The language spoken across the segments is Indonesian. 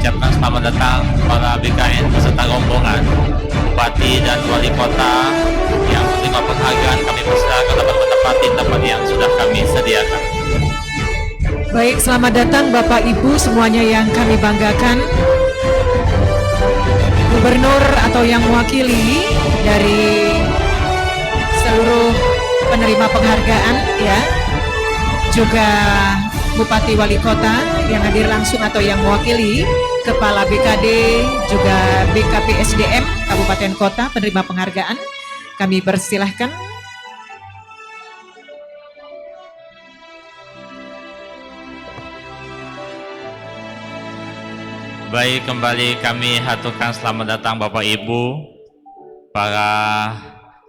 ucapkan selamat datang para BKN beserta rombongan, Bupati dan Wali Kota yang menerima penghargaan. Kami persilakan dapat menempati tempat yang sudah kami sediakan. Baik, selamat datang Bapak Ibu semuanya yang kami banggakan. Gubernur atau yang mewakili dari seluruh penerima penghargaan ya, juga Bupati Wali Kota yang hadir langsung atau yang mewakili, Kepala BKD juga BKP SDM Kabupaten Kota penerima penghargaan. Kami persilahkan. Baik, kembali kami haturkan selamat datang Bapak Ibu, para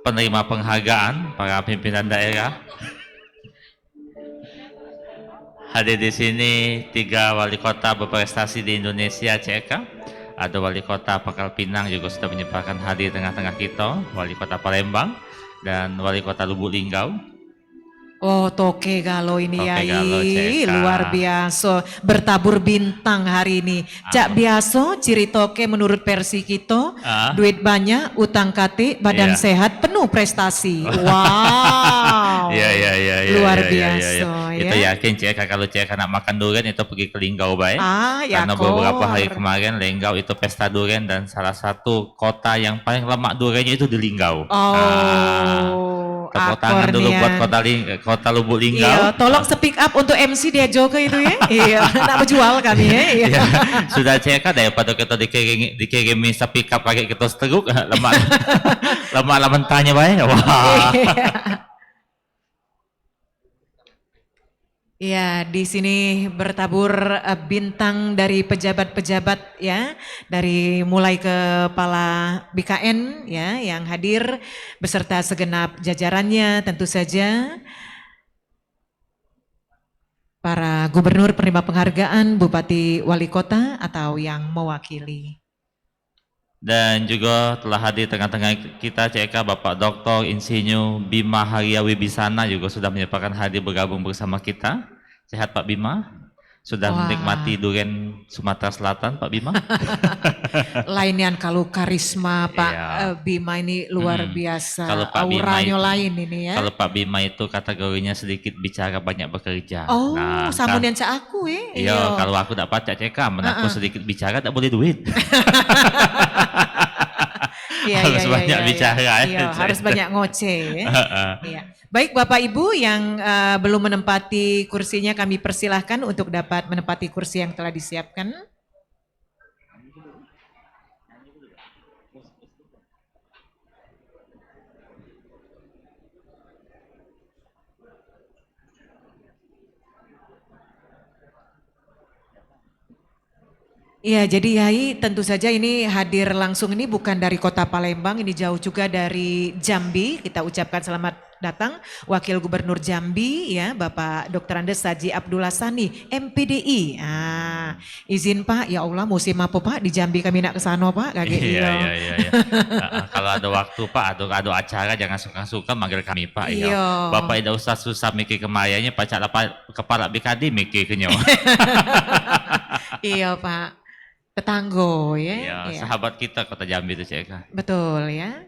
penerima penghargaan, para pimpinan daerah. Hadir di sini 3 wali kota berprestasi di Indonesia CK. Ada wali kota Pangkal Pinang juga sudah menyempatkan hadir tengah-tengah kita, wali kota Palembang dan wali kota Lubuk Linggau. Oh, Toke Galo ini Toke ya, Galo, CK. luar biasa, bertabur bintang hari ini. Cak biasa, ciri Toke menurut versi kita, duit banyak, utang kate, badan sehat, penuh prestasi. Wow, luar biasa. Itu yakin CK, kalau CK nak makan durian itu pergi ke Linggau baik. Ya Karena beberapa hari kemarin Linggau itu pesta durian dan salah satu kota yang paling lemak duriannya itu di Linggau. Tepuk tangan dulu buat kota Lubuk Linggau. Iya, tolong speak up untuk MC dia Joko itu ya. Iya, nak berjual kami ya. Iya. Sudah CK daripada kita dikirimi speak up pakai kita seteruk, lemak mentahnya baik. Wah. Ya, di sini bertabur bintang dari pejabat-pejabat ya, dari mulai kepala BKN ya yang hadir beserta segenap jajarannya, tentu saja para gubernur penerima penghargaan, bupati, wali kota atau yang mewakili. Dan juga telah hadir tengah-tengah kita CK Bapak Dr. Insinyur Bima Haria Wibisana juga sudah menyempatkan hadir bergabung bersama kita. Sehat Pak Bima? Sudah menikmati durian Sumatera Selatan Pak Bima? Lainian kalau karisma Pak Bima ini luar biasa. Kalau Pak auranya Bima itu, lain ini ya. Kalau Pak Bima itu kategorinya sedikit bicara banyak bekerja. Oh, sama dengan cak aku ya. Iya, kalau aku tak pacak CK, aku sedikit bicara tak boleh duit. Harus banyak bicara. Iya, harus banyak ngoceh. Ya. Baik Bapak Ibu yang belum menempati kursinya, kami persilahkan untuk dapat menempati kursi yang telah disiapkan. Iya, jadi Yai tentu saja ini hadir langsung ini bukan dari kota Palembang, ini jauh juga dari Jambi. Kita ucapkan selamat datang Wakil Gubernur Jambi ya, Bapak Dr. Andes Haji Abdullah Sani, MPDI. Izin Pak, ya Allah musim apa Pak di Jambi kami nak ke sana Pak? Iya. Kalau ada waktu Pak, ada acara jangan suka-suka manggil kami Pak. Iya. Bapak tidak usah susah mikir kemayannya, pacak kepala BKD mikir kenyo. Iya Pak. Tetanggo ya. Iya, sahabat kita kota Jambi itu CK. Betul ya.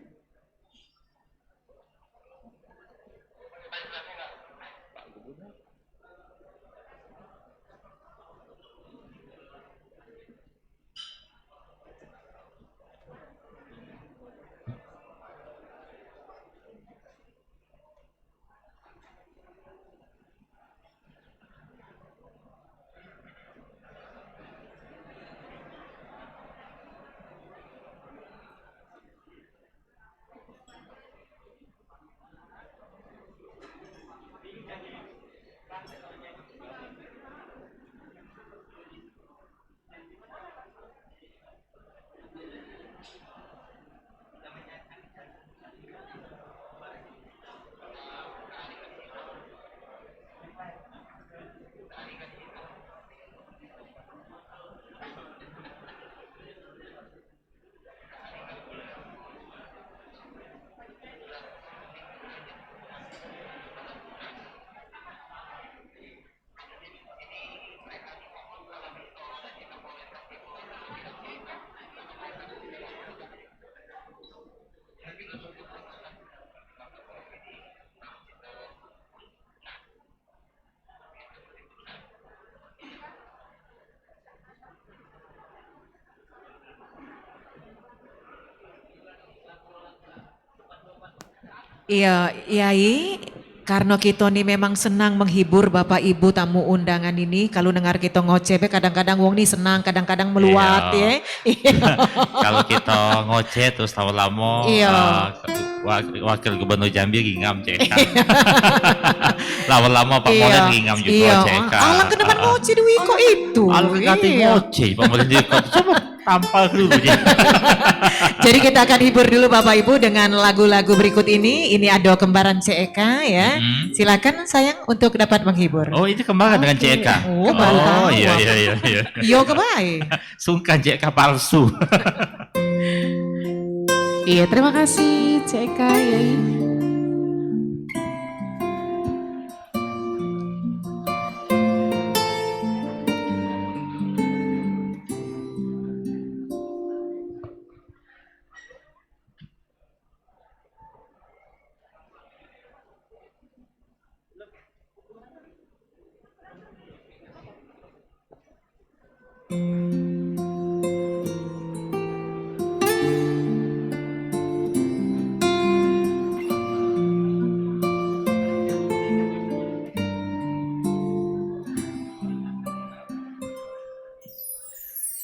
Iya, Yai, karena kita nih memang senang menghibur Bapak Ibu tamu undangan ini. Kalau dengar kita ngoceh, kadang-kadang wong nih senang, kadang-kadang meluat Iya. ya. Iya. Kalau kita ngoceh terus tahu lama Iya. wakil gubernur Jambi ngingam CK. Lama-lama Pak Iya. Molen ngingam juga Iya. CK. Alang ke depan ngoceh Dwi kok itu. Alang kekati Iya. ngoceh Pak Molen juga. Coba tampal dulu. Jadi kita akan hibur dulu Bapak Ibu dengan lagu-lagu berikut ini. Ini ada kembaran CEK ya. Silakan sayang untuk dapat menghibur. Oh ini kembaran dengan Oke. CK. Oh, baru tahu iya aku. iya iya iya. Yo kebaik. Sungkan CK palsu. Iya, terima kasih CK Yai.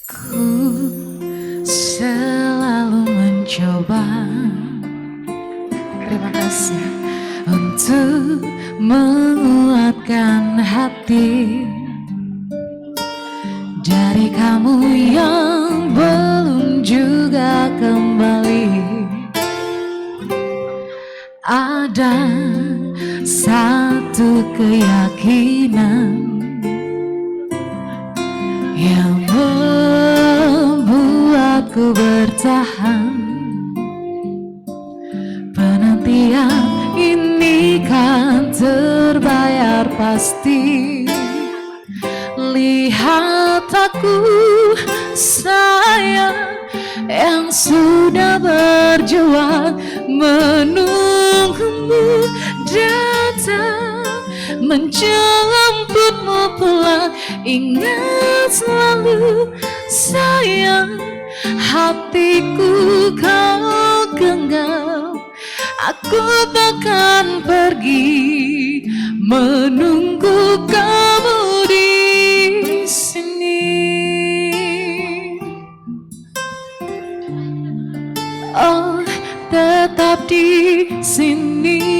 Ku selalu mencoba, terima kasih, untuk menguatkan hati dari kamu yang belum juga kembali. Ada satu keyakinan yang membuatku bertahan. Penantian ini kan terbayar pasti. Lihat aku sayang yang sudah berjuang menunggumu datang, menjemputmu pulang. Ingat selalu sayang, hatiku kau genggam. Aku takkan pergi menunggu kamu di sini. Oh, tetap di sini.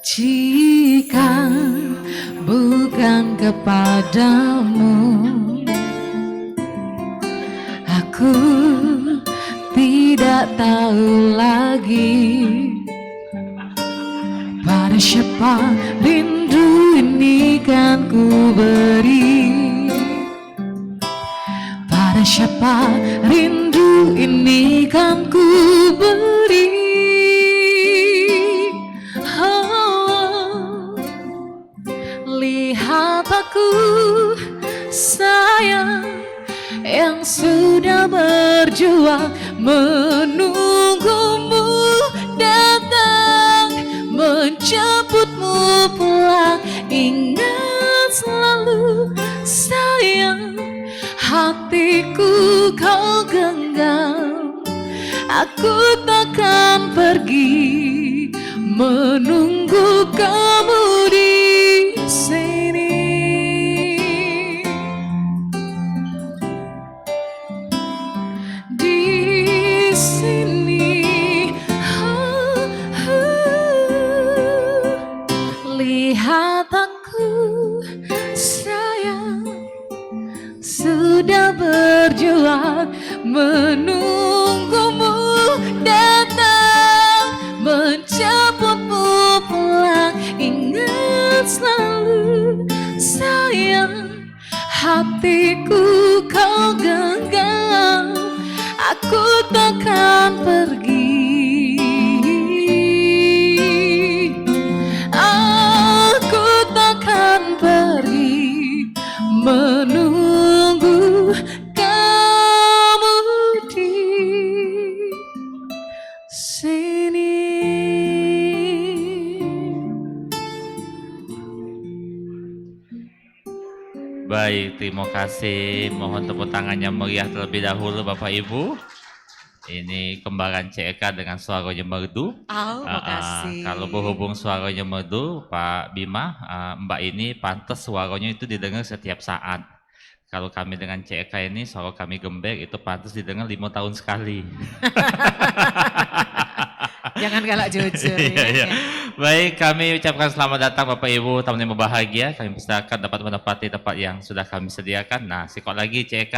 Jika bukan kepadamu, aku tidak tahu lagi pada siapa rindu ini kan ku beri. Pada siapa rindu ini kan ku beri. Oh, lihat aku sayang yang sudah berjuang menunggumu datang, menjemputmu pulang. Ingat selalu sayang, hatiku kau genggam. Aku takkan pergi menunggu kamu di sini. Di sini, lihat aku sayang sudah berjuang menunggumu datang, menjemputmu pulang. Ingat selalu sayang, hatiku kau genggam. Aku takkan pergi, aku takkan pergi menunggu kamu di sini. Baik, terima kasih. Mohon tepuk tangannya meriah terlebih dahulu Bapak Ibu. Ini kembaran CEK dengan suaranya merdu. Oh, makasih. Kalau berhubung suaranya merdu, Pak Bima, Mbak ini pantas suaranya itu didengar setiap saat. Kalau kami dengan CEK ini, suara kami gembek itu pantas didengar 5 tahun sekali. Jangan galak jujur. Iya, ya. iya. Baik, kami ucapkan selamat datang Bapak Ibu, tamu yang berbahagia. Kami persilakan dapat menempati tempat yang sudah kami sediakan. Nah, sikot lagi CEK.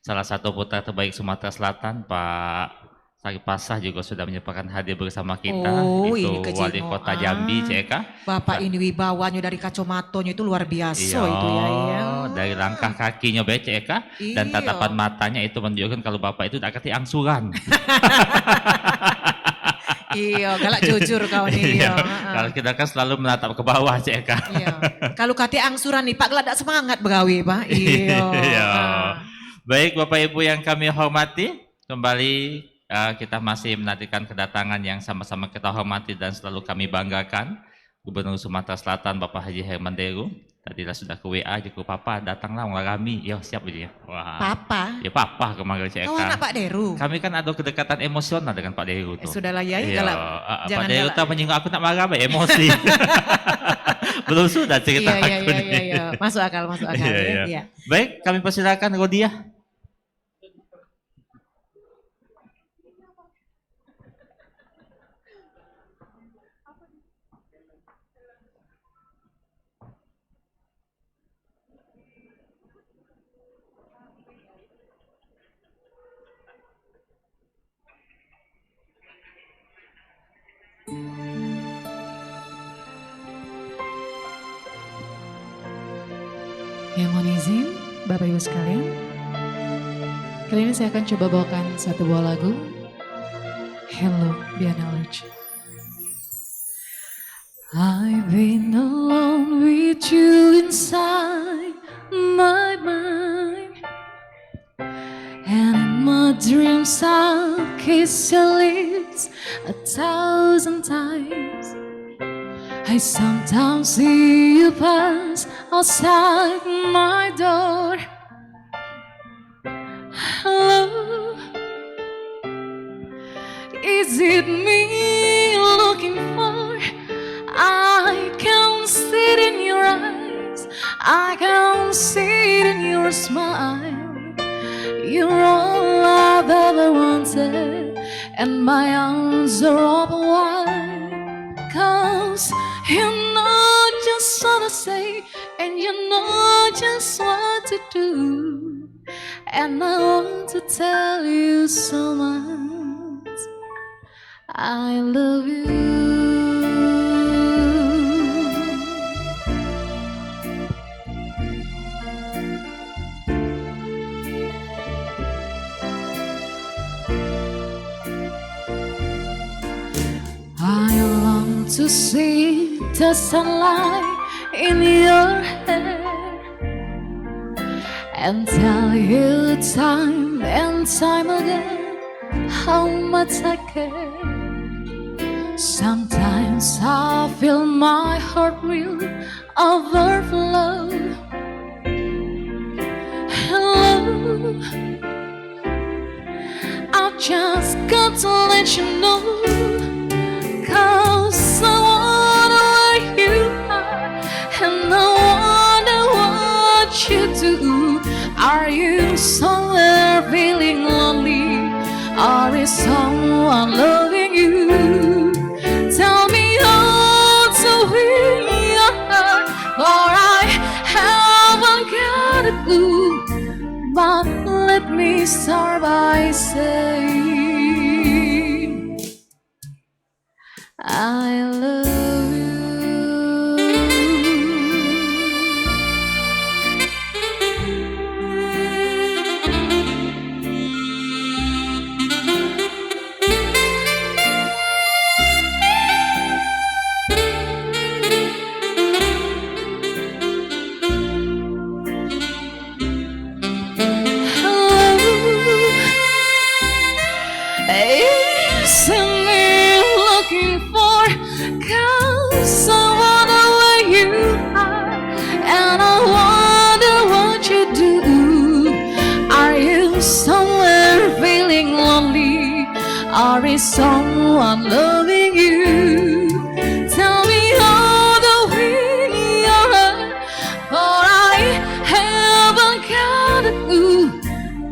Salah satu putra terbaik Sumatera Selatan, Pak Sari Pasah juga sudah menyebarkan hadiah bersama kita. Oh, Itu ini Wali Kota Jambi, CEK. Bapak ini wibawanya dari kacamatonya itu luar biasa Iya, itu ya. Ya. dari langkah kakinya CEK dan Iya. tatapan matanya itu menunjukkan kalau Bapak itu tak kerti angsuran. Iya, galak jujur kau nih. Iya, Iya. kalau kita kan selalu menatap ke bawah CEK. Iya. Kalau kati angsuran nih Pak gelak semangat begawe Pak. Iya. Iya. Baik Bapak Ibu yang kami hormati, kembali kita masih menantikan kedatangan yang sama-sama kita hormati dan selalu kami banggakan. Gubernur Sumatera Selatan Bapak Haji Herman Deru. Tadilah sudah ke WA, jika Papa datanglah kami. Yo siap aja. Wah. Papa. Ya Papa kemarin CEK. Kau anak Pak Deru. Kami kan ada kedekatan emosional dengan Pak Deru tuh. Sudahlah ya, Iya, galak. Pak Jangan Deru galak. tuh menyinggung aku nak marah, emosi. Belum sudah cerita Iya, aku nih. iya. Masuk akal, masuk akal. Iya, ya. iya. Iya. Baik, kami persilakan Rodia. Yang mohon izin, Bapak Ibu sekalian, kali ini saya akan coba bawakan satu buah lagu, Hello Biana Lurch. I've been alone with you inside my mind, and in my dreams I'll kiss your lips 1,000 times. I sometimes see you pass outside my door. Hello, is it me you're looking for? I can see it in your eyes, I can see it in your smile. You're all I've ever wanted, and my arms are open wide. 'Cause you know just what to say, and you know just what to do. And I want to tell you so much, I love you. I long to see the sunlight in your hair and tell you time and time again how much I care. Sometimes I feel my heart will overflow. Hello, I just got to let you know, 'cause I wonder where you are, and I wonder what you do. Are you somewhere feeling lonely, or is someone loving you? Tell me how to win your heart, for I haven't got a clue. But let me start by saying I love you. Or is someone loving you? Tell me all the way your heart, for I haven't got a clue.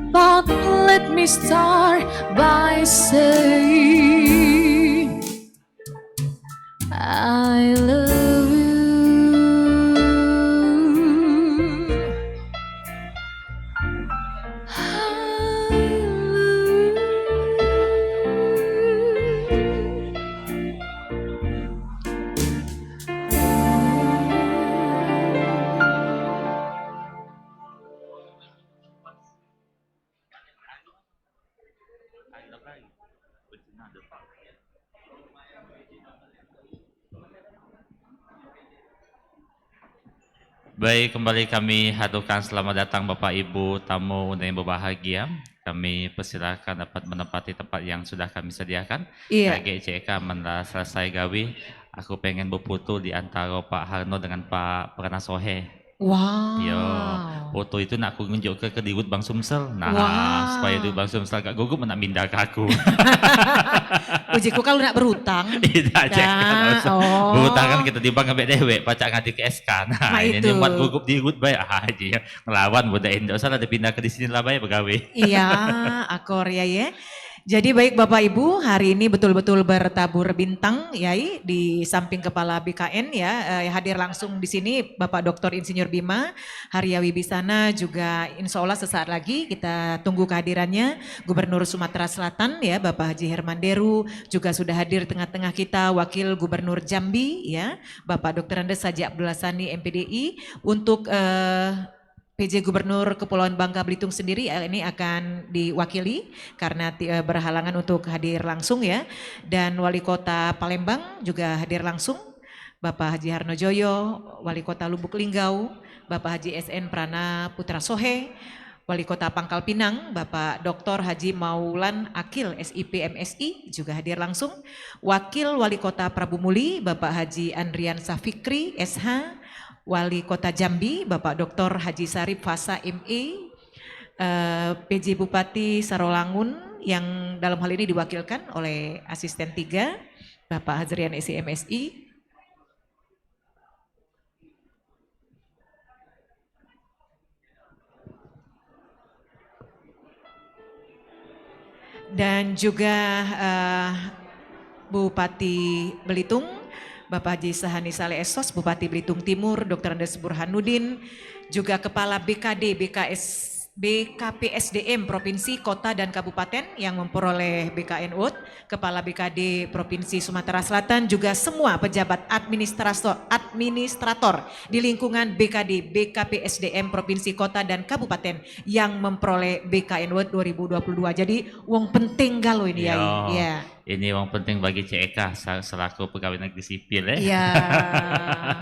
But let me start by saying I love you. Baik, kembali kami haturkan selamat datang Bapak Ibu tamu undangan yang berbahagia. Kami persilakan dapat menempati tempat yang sudah kami sediakan. Iya. GCK mendah selesai gawi. Aku pengen berfoto di antara Pak Harno dengan Pak Prana Sohe. Wow. Yo, foto itu nak aku tunjuk ke Dirut Bang Sumsel. Nah, Wow. supaya Dirut Bang Sumsel gak gugup nak pindah ke aku. Ujiku kalau nak berhutang. Tidak cek. Oh. Berhutang kan kita timbang ngambil dewek, pacak ngadi ke SK. Nah, ini itu. buat gugup Dirut baik aja. Ngelawan budak Indo salah dipindah ke di sini lah baik begawe. Iya, akor ya. Jadi baik Bapak Ibu, hari ini betul-betul bertabur bintang Yai di samping Kepala BKN ya, hadir langsung di sini Bapak Dr. Insinyur Bima Haria Wibisana, juga insya Allah sesaat lagi kita tunggu kehadirannya Gubernur Sumatera Selatan ya Bapak Haji Herman Deru, juga sudah hadir tengah-tengah kita Wakil Gubernur Jambi ya Bapak Dr. Andes Haji Abdullah Sani MPDI. Untuk PJ Gubernur Kepulauan Bangka Belitung sendiri ini akan diwakili karena berhalangan untuk hadir langsung ya. Dan Wali Kota Palembang juga hadir langsung, Bapak Haji Harnojoyo, Wali Kota Lubuk Linggau, Bapak Haji SN Prana Putra Sohe, Wali Kota Pangkal Pinang, Bapak Dr. Haji Maulan Akil SIP MSI juga hadir langsung. Wakil Wali Kota Prabu Muli, Bapak Haji Andrian Safikri SH, Wali Kota Jambi, Bapak Dr. Haji Sarip Fasa ME, PJ Bupati Sarolangun yang dalam hal ini diwakilkan oleh Asisten 3, Bapak Hazrian SIMSI, dan juga Bupati Belitung, Bapak Haji Sahani Saleh Esos, Bupati Belitung Timur, Dr. Andes Burhanuddin, juga Kepala BKD, BKPSDM Provinsi, Kota, dan Kabupaten yang memperoleh BKN Award, Kepala BKD Provinsi Sumatera Selatan, juga semua pejabat administrator di lingkungan BKD, BKPSDM Provinsi, Kota, dan Kabupaten yang memperoleh BKN Award 2022. Jadi wong penting galo ini ya. Ya. Ini yang penting bagi CEK selaku pegawai negeri sipil ya. Iya.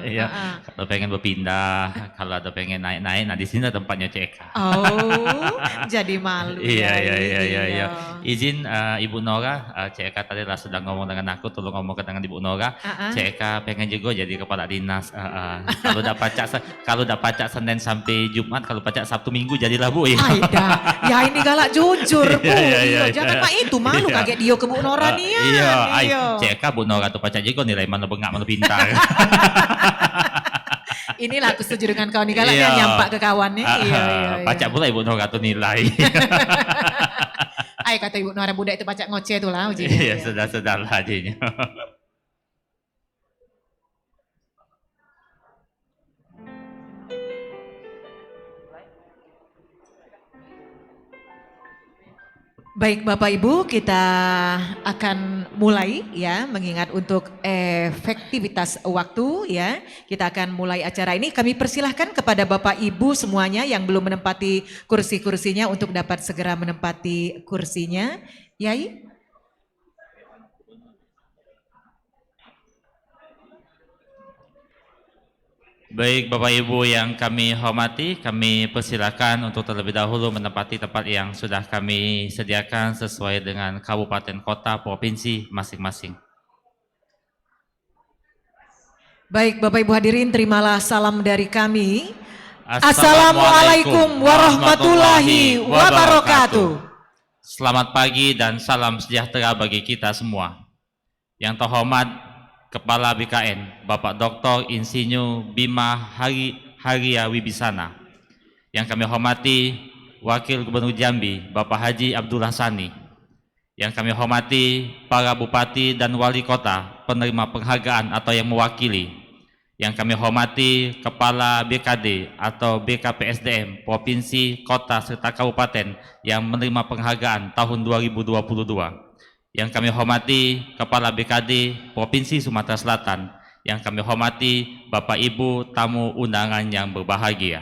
Iya. Kalau pengen berpindah, kalau ada pengen naik-naik, nah di sini tempatnya CEK. Oh, jadi malu. Iya. Izin Ibu Nora, CEK tadi lah sedang ngomong dengan aku, tolong ngomong dengan Ibu Nora. CEK pengen juga jadi kepala dinas. Kalau udah pacak Senin sampai Jumat, kalau pacak Sabtu Minggu jadilah Bu. Aida, ya ini galak jujur Bu. Iya, jangan Pak itu malu kaget dia ke Bu Nora. Iya, CK Bu Nora tuh pacak juga nilai mana bengak mana pintar. Inilah aku setuju dengan kawan nih galaknya nyampak ke kawannya. Iya. Pacak pula Ibu Nora tuh nilai. Ay kata Ibu Nora budak itu pacak ngoceh tuh lah ujinya. Iya, sudah lah ajinya. Baik Bapak Ibu, kita akan mulai ya, mengingat untuk efektivitas waktu ya. Kita akan mulai acara ini. Kami persilahkan kepada Bapak Ibu semuanya yang belum menempati kursi-kursinya untuk dapat segera menempati kursinya. Yai. Baik Bapak Ibu yang kami hormati, kami persilakan untuk terlebih dahulu menempati tempat yang sudah kami sediakan sesuai dengan kabupaten, kota, provinsi masing-masing. Baik Bapak Ibu hadirin, terimalah salam dari kami. Assalamualaikum warahmatullahi wabarakatuh. Selamat pagi dan salam sejahtera bagi kita semua. Yang terhormat Kepala BKN, Bapak Dr. Insinyur Bima Haria Wibisana. Yang kami hormati Wakil Gubernur Jambi, Bapak Haji Abdullah Sani. Yang kami hormati para bupati dan wali kota penerima penghargaan atau yang mewakili. Yang kami hormati Kepala BKD atau BKPSDM Provinsi, Kota, serta Kabupaten yang menerima penghargaan tahun 2022. Yang kami hormati Kepala BKD Provinsi Sumatera Selatan. Yang kami hormati Bapak Ibu tamu undangan yang berbahagia.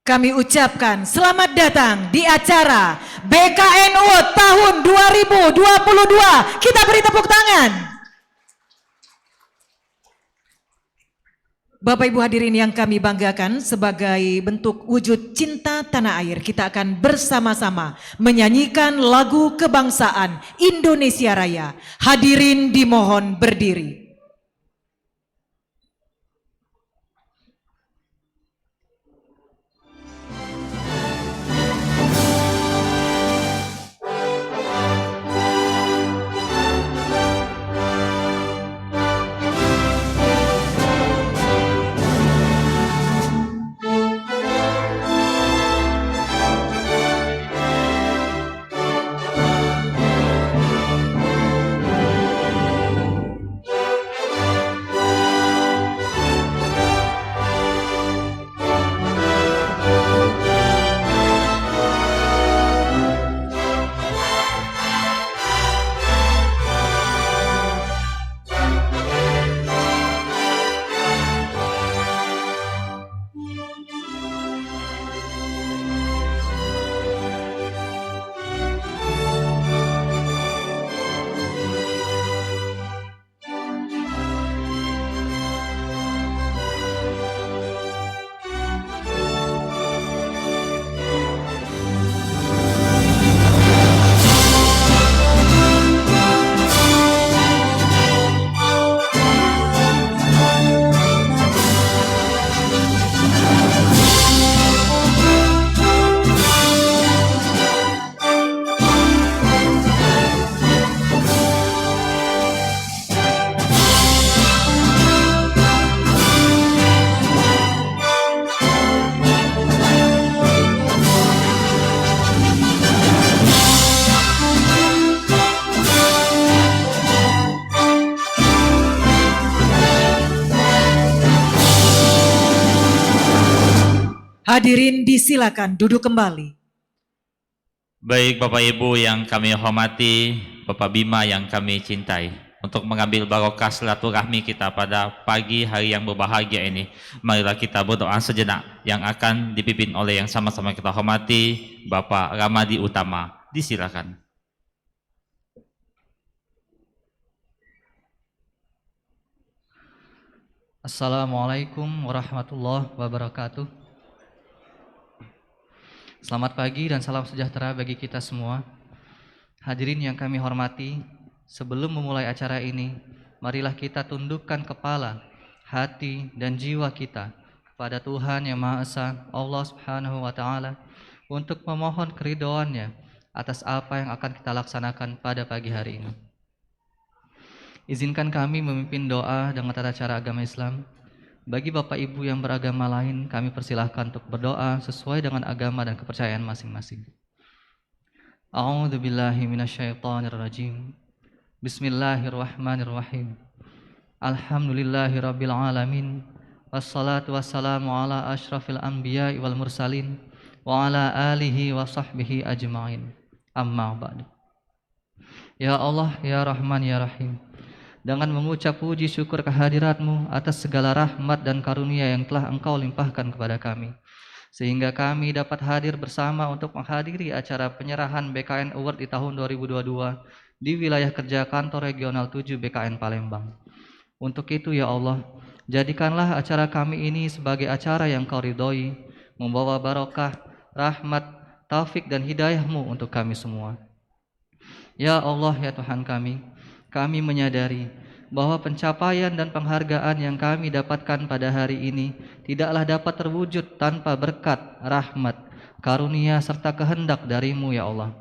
Kami ucapkan selamat datang di acara BKNU tahun 2022. Kita beri tepuk tangan. Bapak Ibu hadirin yang kami banggakan, sebagai bentuk wujud cinta tanah air, kita akan bersama-sama menyanyikan lagu kebangsaan Indonesia Raya. Hadirin dimohon berdiri. Hadirin disilakan duduk kembali. Baik Bapak Ibu yang kami hormati, Bapak Bima yang kami cintai, untuk mengambil barokah silaturahmi kita pada pagi hari yang berbahagia ini, marilah kita berdoa sejenak yang akan dipimpin oleh yang sama-sama kita hormati, Bapak Ramadi Utama. Disilakan. Assalamualaikum warahmatullahi wabarakatuh. Selamat pagi dan salam sejahtera bagi kita semua. Hadirin yang kami hormati, sebelum memulai acara ini, marilah kita tundukkan kepala, hati, dan jiwa kita kepada Tuhan Yang Maha Esa, Allah Subhanahu wa Ta'ala, untuk memohon keridhoannya atas apa yang akan kita laksanakan pada pagi hari ini. Izinkan kami memimpin doa dengan tata cara agama Islam. Bagi Bapak Ibu yang beragama lain, kami persilahkan untuk berdoa sesuai dengan agama dan kepercayaan masing-masing. A'udzu billahi minasyaitonir rajim. Bismillahirrahmanirrahim. Alhamdulillahirabbil alamin. Wassalatu wassalamu ala asyrafil anbiya'i wal mursalin wa ala alihi wa sahbihi ajma'in. Amma ba'du. Ya Allah, ya Rahman, ya Rahim, dengan mengucap puji syukur kehadirat-Mu atas segala rahmat dan karunia yang telah Engkau limpahkan kepada kami, sehingga kami dapat hadir bersama untuk menghadiri acara penyerahan BKN Award di tahun 2022 di wilayah kerja Kantor Regional 7 BKN Palembang. Untuk itu ya Allah, jadikanlah acara kami ini sebagai acara yang Kau ridhoi, membawa barokah, rahmat, taufik dan hidayah-Mu untuk kami semua. Ya Allah, ya Tuhan kami menyadari bahwa pencapaian dan penghargaan yang kami dapatkan pada hari ini tidaklah dapat terwujud tanpa berkat, rahmat, karunia serta kehendak dari-Mu ya Allah.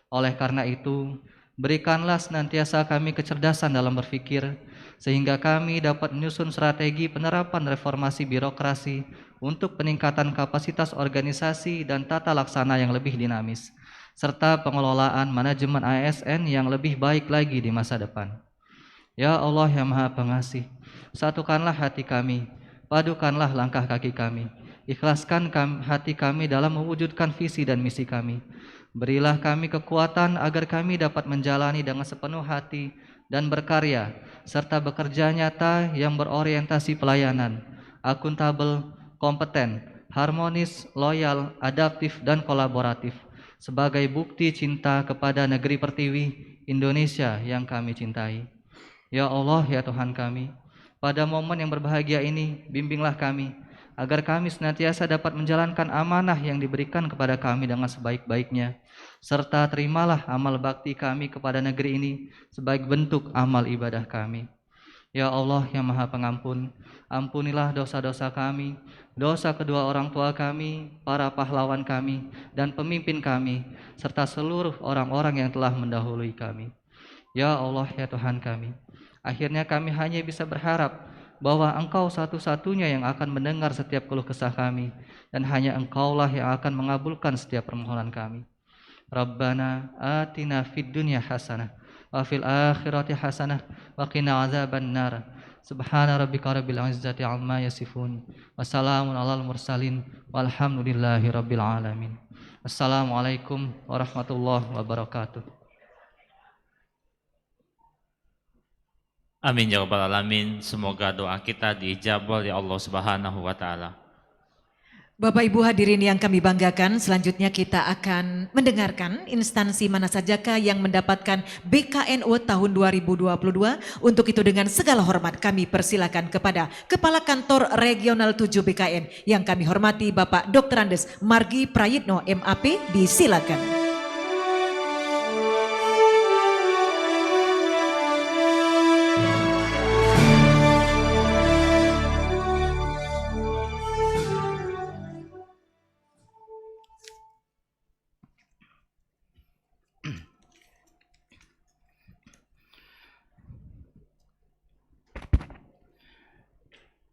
Oleh karena itu, berikanlah senantiasa kami kecerdasan dalam berpikir, sehingga kami dapat menyusun strategi penerapan reformasi birokrasi untuk peningkatan kapasitas organisasi dan tata laksana yang lebih dinamis, serta pengelolaan manajemen ASN yang lebih baik lagi di masa depan. Ya Allah yang Maha Pengasih, satukanlah hati kami, padukanlah langkah kaki kami, ikhlaskan hati kami dalam mewujudkan visi dan misi kami. Berilah kami kekuatan agar kami dapat menjalani dengan sepenuh hati dan berkarya, serta bekerja nyata yang berorientasi pelayanan, akuntabel, kompeten, harmonis, loyal, adaptif, dan kolaboratif, sebagai bukti cinta kepada negeri pertiwi Indonesia yang kami cintai. Ya Allah, ya Tuhan kami, pada momen yang berbahagia ini, bimbinglah kami, agar kami senantiasa dapat menjalankan amanah yang diberikan kepada kami dengan sebaik-baiknya, serta terimalah amal bakti kami kepada negeri ini sebagai bentuk amal ibadah kami. Ya Allah yang Maha Pengampun, ampunilah dosa-dosa kami, dosa kedua orang tua kami, para pahlawan kami, dan pemimpin kami, serta seluruh orang-orang yang telah mendahului kami. Ya Allah, ya Tuhan kami, akhirnya kami hanya bisa berharap bahwa Engkau satu-satunya yang akan mendengar setiap keluh kesah kami, dan hanya Engkaulah yang akan mengabulkan setiap permohonan kami. Rabbana atina fid dunya hasanah wa fil akhirati hasanah wa qina azaban nar. Subhana rabbika rabbil izzati amma yasifun. Wassalamun alal mursalin walhamdulillahi rabbil alamin. Assalamualaikum warahmatullahi wabarakatuh. Amin ya rabbal alamin. Semoga doa kita diijabah oleh Allah Subhanahu wa taala. Bapak Ibu hadirin yang kami banggakan, selanjutnya kita akan mendengarkan instansi mana sajakah yang mendapatkan BKNO tahun 2022. Untuk itu dengan segala hormat kami persilakan kepada Kepala Kantor Regional 7 BKN yang kami hormati Bapak Dr. Andes Margi Prayitno MAP, disilakan.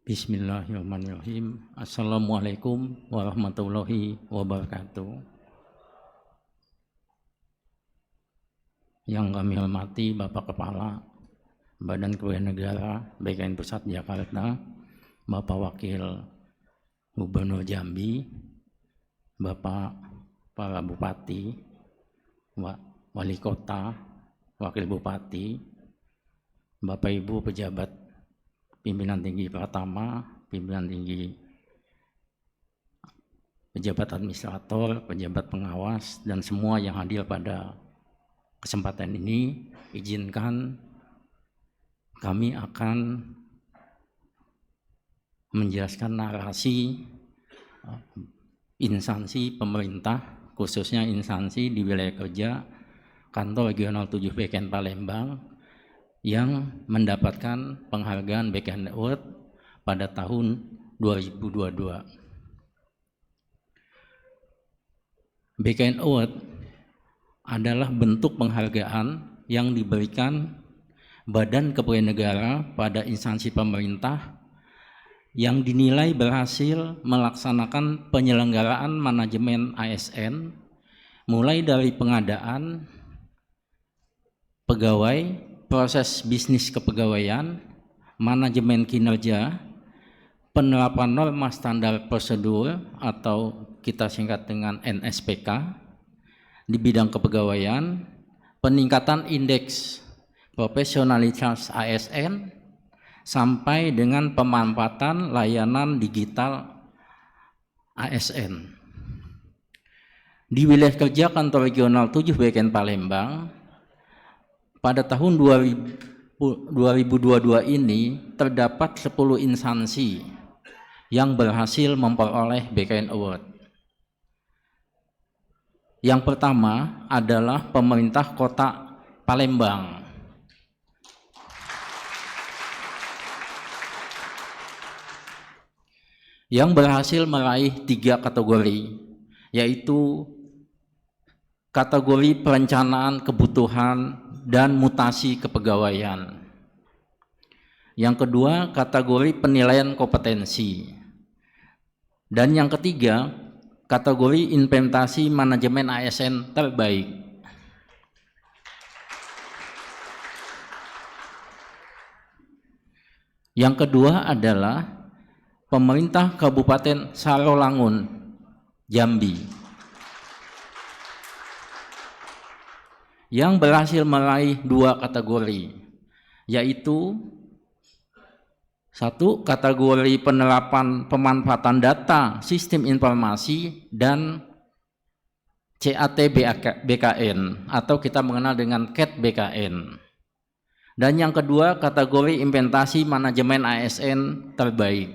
Bismillahirrahmanirrahim. Assalamualaikum warahmatullahi wabarakatuh. Yang kami hormati Bapak Kepala Badan Kepegawaian Negara BKN Pusat Jakarta, Bapak Wakil Gubernur Jambi, Bapak para Bupati, Wali Kota, Wakil Bupati, Bapak Ibu pejabat pimpinan tinggi pertama, pimpinan tinggi pejabat administrator, pejabat pengawas, dan semua yang hadir pada kesempatan ini, izinkan kami akan menjelaskan narasi instansi pemerintah, khususnya instansi di wilayah kerja Kantor Regional 7 BKN Palembang yang mendapatkan penghargaan BKN Award pada tahun 2022. BKN Award adalah bentuk penghargaan yang diberikan Badan Kepegawaian Negara pada instansi pemerintah yang dinilai berhasil melaksanakan penyelenggaraan manajemen ASN mulai dari pengadaan pegawai, proses bisnis kepegawaian, manajemen kinerja, penerapan norma standar prosedur atau kita singkat dengan NSPK di bidang kepegawaian, peningkatan indeks profesionalitas ASN, sampai dengan pemanfaatan layanan digital ASN. Di wilayah kerja Kantor Regional 7 BKN Palembang, pada tahun 2022 ini terdapat 10 instansi yang berhasil memperoleh BKN Award. Yang pertama adalah pemerintah Kota Palembang. Yang berhasil meraih 3 kategori, yaitu kategori perencanaan kebutuhan dan mutasi kepegawaian. Yang kedua, kategori penilaian kompetensi. Dan yang ketiga, kategori implementasi manajemen ASN terbaik. Yang kedua adalah pemerintah Kabupaten Sarolangun, Jambi, yang berhasil meraih 2 kategori, yaitu 1. Kategori penerapan pemanfaatan data sistem informasi dan CAT BKN atau kita mengenal dengan CAT BKN. Dan yang kedua, kategori implementasi manajemen ASN terbaik.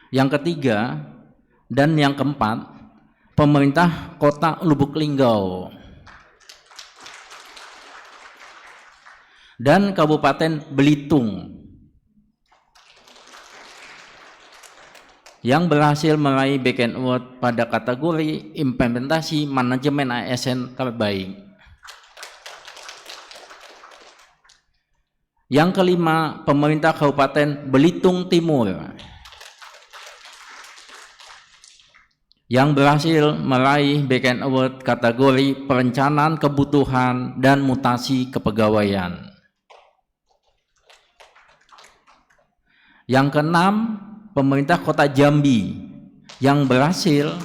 Yang ketiga dan yang keempat, pemerintah Kota Lubuk Linggau dan Kabupaten Belitung yang berhasil meraih BKN Award pada kategori implementasi manajemen ASN terbaik. Yang kelima, pemerintah Kabupaten Belitung Timur yang berhasil meraih BKN Award kategori perencanaan kebutuhan dan mutasi kepegawaian. Yang keenam, pemerintah Kota Jambi yang berhasil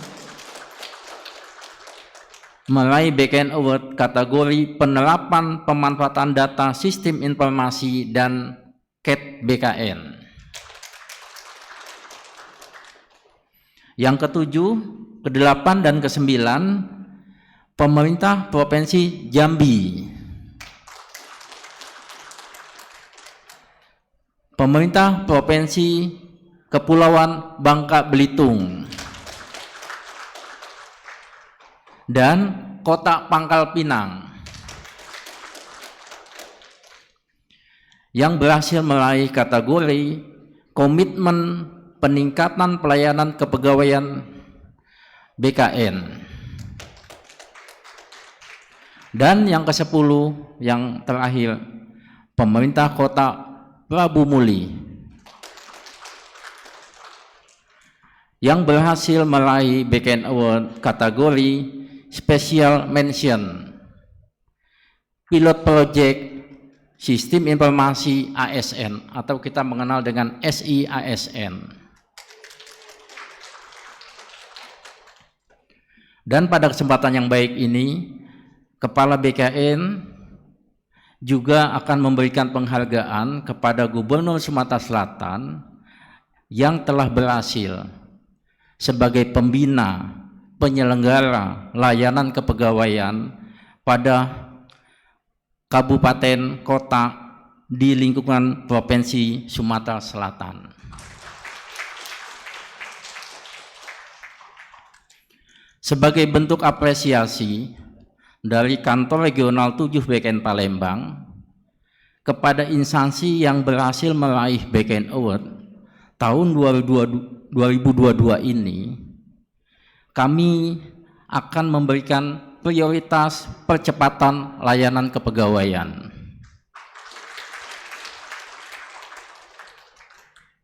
meraih BKN Award kategori penerapan pemanfaatan data sistem informasi dan CAT BKN. Yang ketujuh, kedelapan dan kesembilan, pemerintah Provinsi Jambi, pemerintah Provinsi Kepulauan Bangka Belitung, dan Kota Pangkal Pinang yang berhasil meraih kategori komitmen peningkatan pelayanan kepegawaian BKN. Dan yang ke-10 yang terakhir, pemerintah Kota Prabu Muli yang berhasil meraih BKN Award kategori Special Mention Pilot Project Sistem Informasi ASN atau kita mengenal dengan SIASN. Dan pada kesempatan yang baik ini, Kepala BKN juga akan memberikan penghargaan kepada Gubernur Sumatera Selatan yang telah berhasil sebagai pembina penyelenggara layanan kepegawaian pada kabupaten kota di lingkungan Provinsi Sumatera Selatan. Sebagai bentuk apresiasi dari Kantor Regional 7 BKN Palembang kepada instansi yang berhasil meraih BKN Award tahun 2022 ini, kami akan memberikan prioritas percepatan layanan kepegawaian.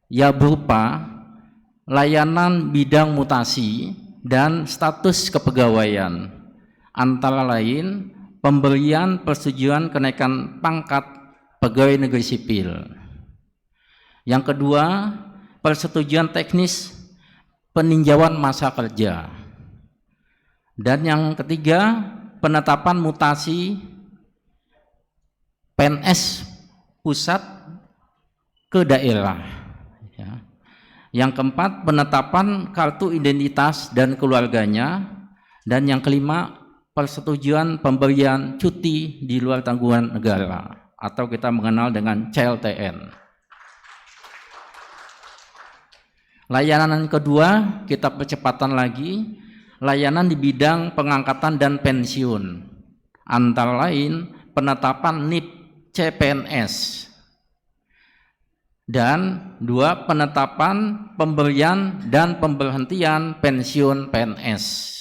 Ya berupa layanan bidang mutasi dan status kepegawaian, antara lain pemberian persetujuan kenaikan pangkat pegawai negeri sipil. Yang kedua, persetujuan teknis peninjauan masa kerja. Dan yang ketiga, penetapan mutasi PNS pusat ke daerah. Ya. Yang keempat, penetapan kartu identitas dan keluarganya. Dan yang kelima, persetujuan pemberian cuti di luar tanggungan negara atau kita mengenal dengan CLTN. Layanan kedua, kita percepatan lagi layanan di bidang pengangkatan dan pensiun, antara lain penetapan NIP CPNS. Dan 2, penetapan, pemberian, dan pemberhentian pensiun PNS.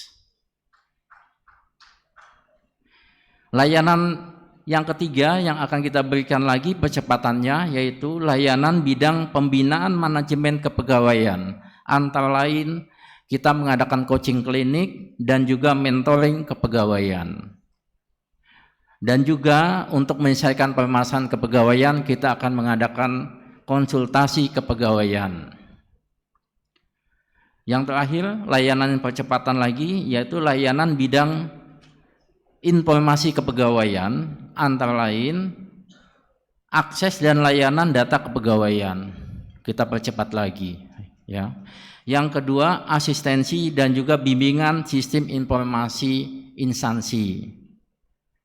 Layanan yang ketiga yang akan kita berikan lagi percepatannya yaitu layanan bidang pembinaan manajemen kepegawaian. Antara lain kita mengadakan coaching klinik dan juga mentoring kepegawaian. Dan juga untuk menyelesaikan permasalahan kepegawaian kita akan mengadakan konsultasi kepegawaian. Yang terakhir, layanan percepatan lagi yaitu layanan bidang informasi kepegawaian, antara lain akses dan layanan data kepegawaian. Kita percepat lagi, ya. Yang kedua, asistensi dan juga bimbingan sistem informasi instansi.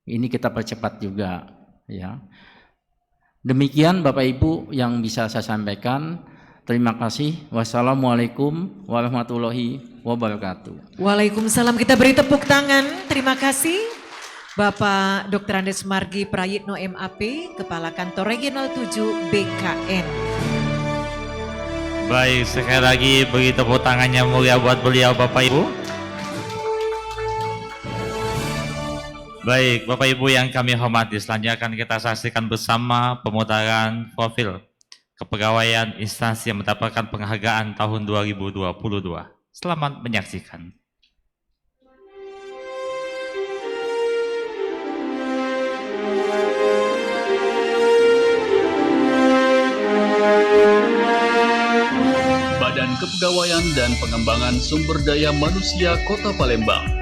Ini kita percepat juga, ya. Demikian Bapak Ibu yang bisa saya sampaikan. Terima kasih. Wassalamualaikum warahmatullahi wabarakatuh. Waalaikumsalam. Kita beri tepuk tangan. Terima kasih Bapak Dr. Andes Margi Prayitno MAP, Kepala Kantor Regional 7 BKN. Baik, sekali lagi beri tepuk tangannya mulia buat beliau Bapak Ibu. Baik, Bapak Ibu yang kami hormati, selanjutnya akan kita saksikan bersama pemutaran profil kepegawaian instansi yang mendapatkan penghargaan tahun 2022. Selamat menyaksikan. Badan Kepegawaian dan Pengembangan Sumber Daya Manusia Kota Palembang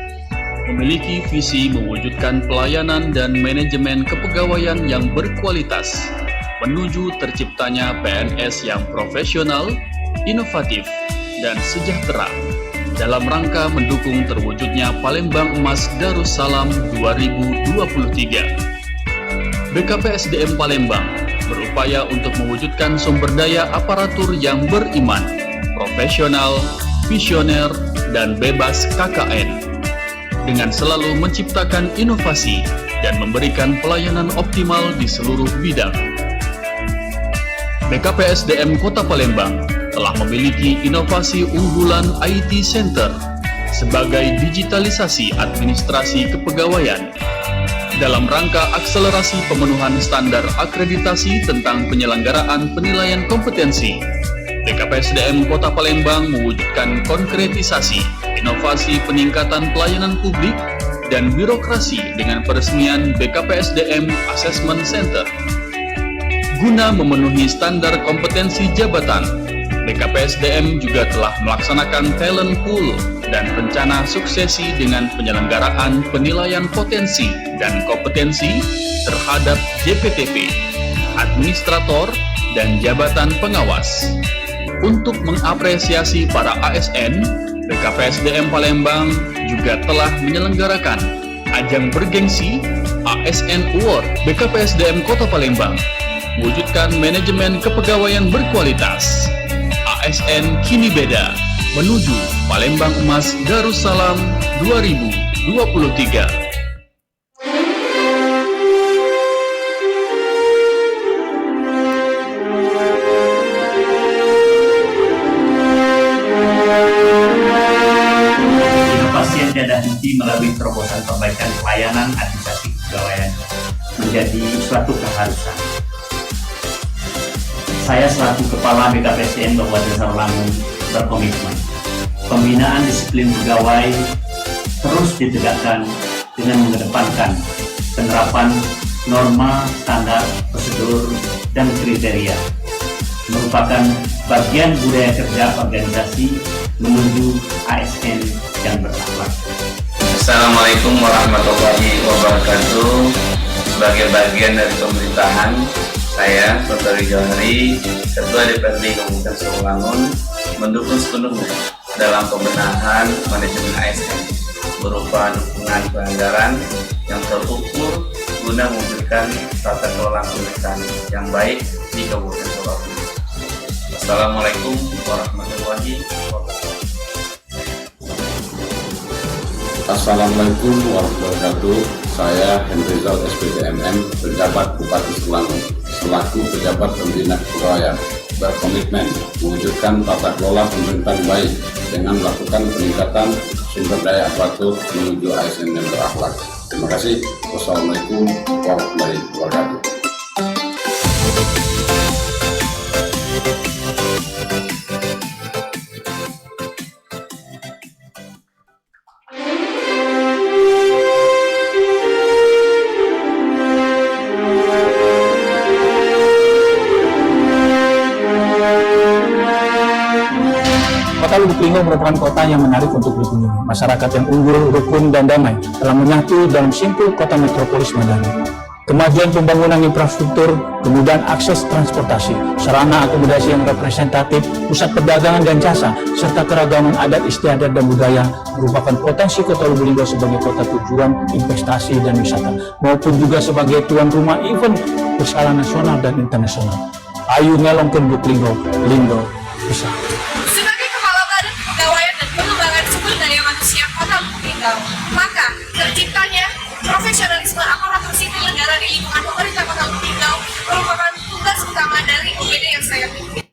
memiliki visi mewujudkan pelayanan dan manajemen kepegawaian yang berkualitas menuju terciptanya PNS yang profesional, inovatif, dan sejahtera dalam rangka mendukung terwujudnya Palembang Emas Darussalam 2023. BKPSDM Palembang berupaya untuk mewujudkan sumber daya aparatur yang beriman, profesional, visioner, dan bebas KKN dengan selalu menciptakan inovasi dan memberikan pelayanan optimal di seluruh bidang. BKPSDM Kota Palembang telah memiliki inovasi unggulan IT Center sebagai digitalisasi administrasi kepegawaian dalam rangka akselerasi pemenuhan standar akreditasi tentang penyelenggaraan penilaian kompetensi. BKPSDM Kota Palembang mewujudkan konkretisasi inovasi peningkatan pelayanan publik dan birokrasi dengan peresmian BKPSDM Assessment Center. Guna memenuhi standar kompetensi jabatan, BKPSDM juga telah melaksanakan talent pool dan rencana suksesi dengan penyelenggaraan penilaian potensi dan kompetensi terhadap JPTP, administrator, dan jabatan pengawas. Untuk mengapresiasi para ASN, BKPSDM Palembang juga telah menyelenggarakan ajang bergengsi ASN Award BKPSDM Kota Palembang, mewujudkan manajemen kepegawaian berkualitas. ASN kini beda, menuju Palembang Emas Darussalam 2023. Tiada henti melalui terobosan perbaikan pelayanan administrasi kepegawaian menjadi suatu keharusan. Saya selaku Kepala BKPSDM Kabupaten Sarolangun berkomitmen pembinaan disiplin pegawai terus ditegakkan dengan mengedepankan penerapan norma, standar, prosedur, dan kriteria merupakan bagian budaya kerja organisasi menuju ASN yang berakhlak. Assalamualaikum warahmatullahi wabarakatuh. Sebagai bagian dari pemerintahan, saya Dr. Johari, Ketua DPRD Kabupaten Sarolangun, mendukung sepenuhnya dalam pembenahan manajemen ASN berupa dukungan anggaran yang terukur guna mewujudkan tata kelola pemerintahan yang baik di Kabupaten Sarolangun. Assalamualaikum warahmatullahi wabarakatuh. Assalamualaikum warahmatullahi wabarakatuh. Saya Henry Zal SPTMM, pejabat Bupati Sarolangun, selaku pejabat pembina kepegawaian. berkomitmen mewujudkan tata kelola pemerintahan baik dengan melakukan peningkatan sumber daya aparatur menuju ASN yang berakhlak. Terima kasih. Wassalamualaikum warahmatullahi wabarakatuh. Kota Lubuk Linggau merupakan kota yang menarik untuk dikunjungi. Masyarakat yang unggul, rukun, dan damai telah menyatu dalam simpul kota metropolis Madani. Kemajuan pembangunan infrastruktur, kemudahan akses transportasi, sarana akomodasi yang representatif, pusat perdagangan dan jasa, serta keragaman adat istiadat dan budaya merupakan potensi Kota Lubuk Linggau sebagai kota tujuan investasi dan wisata, maupun juga sebagai tuan rumah event berskala nasional dan internasional. Ayo ngelongkeun Lubuk Linggau, Linggau bisa. Sebagai Kepala Badan Kepegawaian dan Pengembangan Sumber Daya Manusia Kota Lubuk Linggau, maka terciptanya profesionalisme aparatur sipil negara di lingkungan pemerintah Kota Lubuk Linggau merupakan tugas utama dari OBD yang saya pimpin.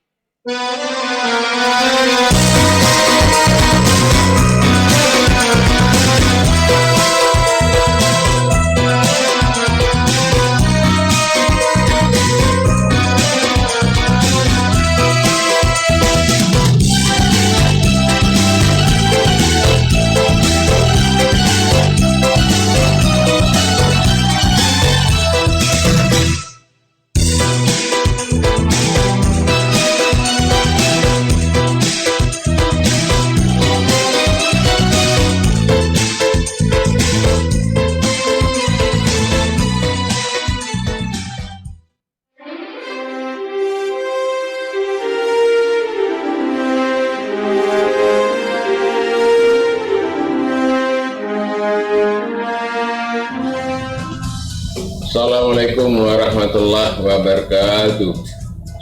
Assalamualaikum warahmatullahi wabarakatuh.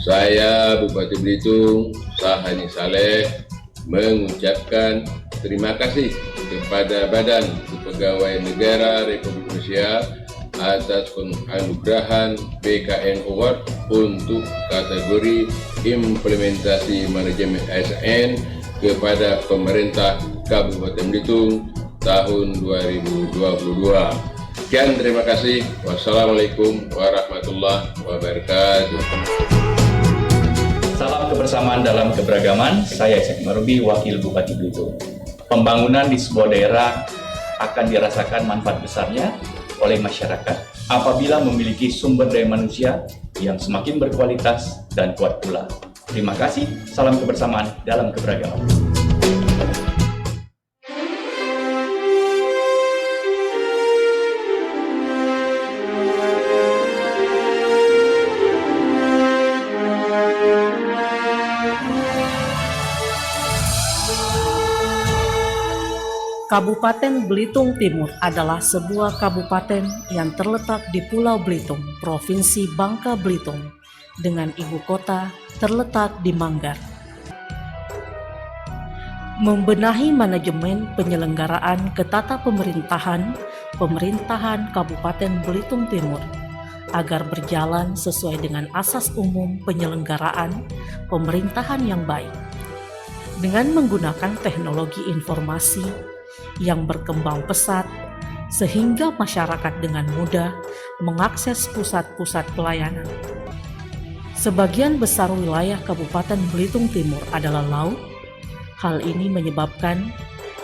Saya Bupati Belitung, Sahani Saleh, mengucapkan terima kasih kepada Badan Kepegawaian Negara Republik Indonesia atas penganugerahan BKN Award untuk kategori implementasi manajemen ASN kepada pemerintah Kabupaten Belitung tahun 2022. Sekian, terima kasih. Wassalamualaikum warahmatullahi wabarakatuh. Salam kebersamaan dalam keberagaman. Saya Syekh Marubi, Wakil Bupati Belitung. Pembangunan di sebuah daerah akan dirasakan manfaat besarnya oleh masyarakat apabila memiliki sumber daya manusia yang semakin berkualitas dan kuat pula. Terima kasih. Salam kebersamaan dalam keberagaman. Kabupaten Belitung Timur adalah sebuah kabupaten yang terletak di Pulau Belitung, Provinsi Bangka Belitung, dengan ibu kota terletak di Manggar. Membenahi manajemen penyelenggaraan ketata pemerintahan Kabupaten Belitung Timur agar berjalan sesuai dengan asas umum penyelenggaraan pemerintahan yang baik dengan menggunakan teknologi informasi yang berkembang pesat sehingga masyarakat dengan mudah mengakses pusat-pusat pelayanan. Sebagian besar wilayah Kabupaten Belitung Timur adalah laut. Hal ini menyebabkan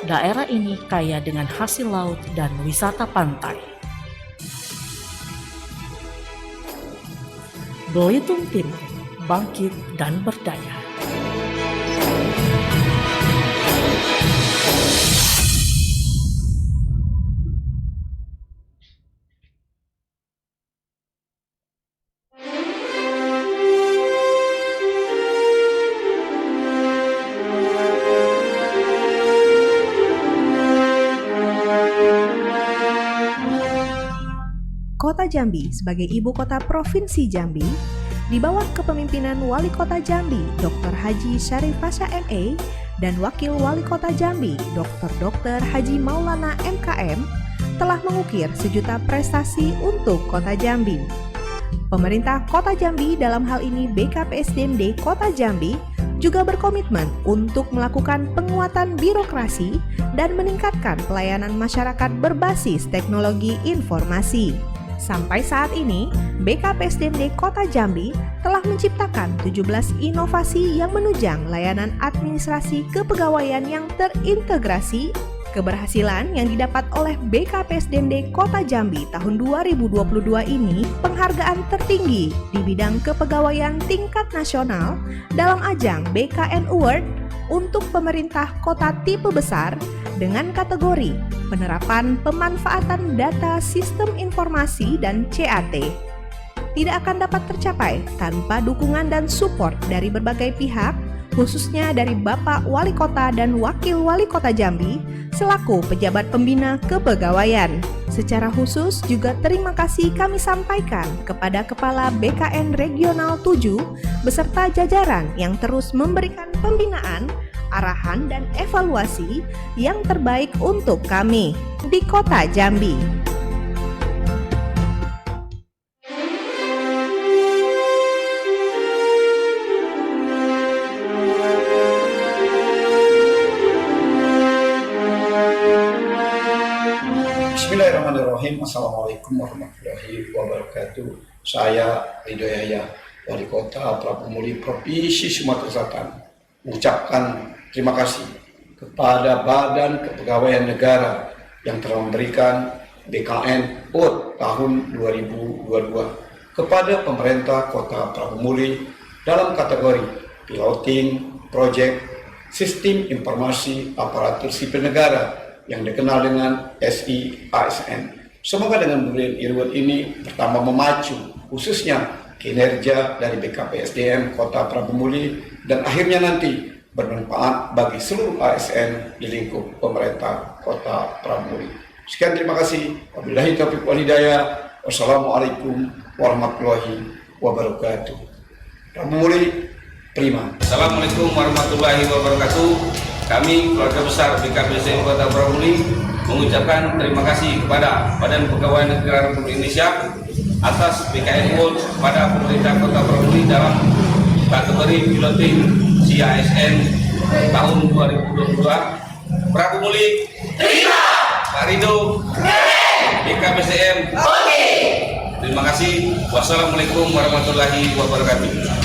daerah ini kaya dengan hasil laut dan wisata pantai. Belitung Timur bangkit dan berdaya. Kota Jambi sebagai ibu kota Provinsi Jambi di bawah kepemimpinan Wali Kota Jambi Dr. Haji Syarif Pasha MA dan Wakil Wali Kota Jambi Dr. Haji Maulana MKM telah mengukir sejuta prestasi untuk Kota Jambi. Pemerintah Kota Jambi, dalam hal ini BKPSDMD Kota Jambi, juga berkomitmen untuk melakukan penguatan birokrasi dan meningkatkan pelayanan masyarakat berbasis teknologi informasi. Sampai saat ini, BKPSDMD Kota Jambi telah menciptakan 17 inovasi yang menunjang layanan administrasi kepegawaian yang terintegrasi. Keberhasilan yang didapat oleh BKPSDMD Kota Jambi tahun 2022 ini penghargaan tertinggi di bidang kepegawaian tingkat nasional dalam ajang BKN Award untuk pemerintah kota tipe besar dengan kategori penerapan pemanfaatan data sistem informasi dan CAT. Tidak akan dapat tercapai tanpa dukungan dan support dari berbagai pihak, khususnya dari Bapak Wali Kota dan Wakil Wali Kota Jambi selaku pejabat pembina kepegawaian. Secara khusus juga terima kasih kami sampaikan kepada Kepala BKN Regional 7 beserta jajaran yang terus memberikan pembinaan, arahan dan evaluasi yang terbaik untuk kami di Kota Jambi. Bismillahirrahmanirrahim. Assalamualaikum warahmatullahi wabarakatuh. Saya Ridho Yahya, Wali Kota Prabu Muli Provinsi Sumatera Selatan, mengucapkan terima kasih kepada Badan Kepegawaian Negara yang telah memberikan BKN Award tahun 2022 kepada pemerintah Kota Prabu Muli dalam kategori Piloting Project Sistem Informasi Aparatur Sipil Negara yang dikenal dengan SI-ASN. Semoga dengan pemberian award ini pertama memacu khususnya kinerja dari BKPSDM Kota Prabu Muli dan akhirnya nanti bermanfaat bagi seluruh ASN di lingkup pemerintah Kota Prabu Muli. Sekian, terima kasih. Wabillahi taufiq wal hidayah. Wassalamualaikum warahmatullahi wabarakatuh. Prabu Muli, prima. Assalamualaikum warahmatullahi wabarakatuh. Kami keluarga besar BKPSDM Kota Prabu Muli mengucapkan terima kasih kepada Badan Kepegawaian Negara Republik Indonesia atas BKN Award kepada pemerintah Kota Prabu Muli dalam kategori piloting CASN tahun 2022. Prabu Muli, Pak Ridho, BKPSDM. Terima kasih. Wassalamualaikum warahmatullahi wabarakatuh.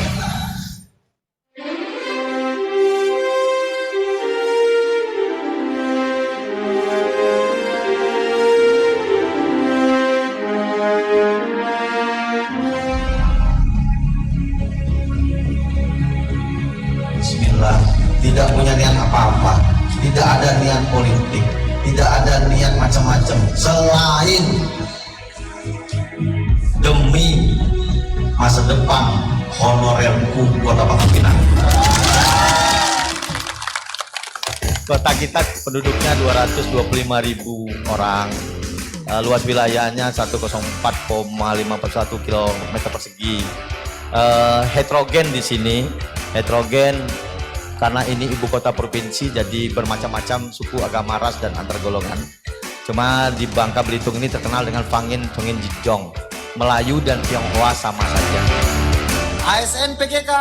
Tidak punya niat apa-apa, tidak ada niat politik, tidak ada niat macam-macam selain demi masa depan honorerku Kota Pangkal Pinang. Kota kita penduduknya 225.000 orang, luas wilayahnya 104,541 km persegi. Heterogen di sini, heterogen karena ini ibu kota provinsi, jadi bermacam-macam suku, agama, ras, dan antar golongan. Cuma di Bangka Belitung ini terkenal dengan Fangin, Tongin, Jijong. Melayu dan Tionghoa sama saja. ASN PKK.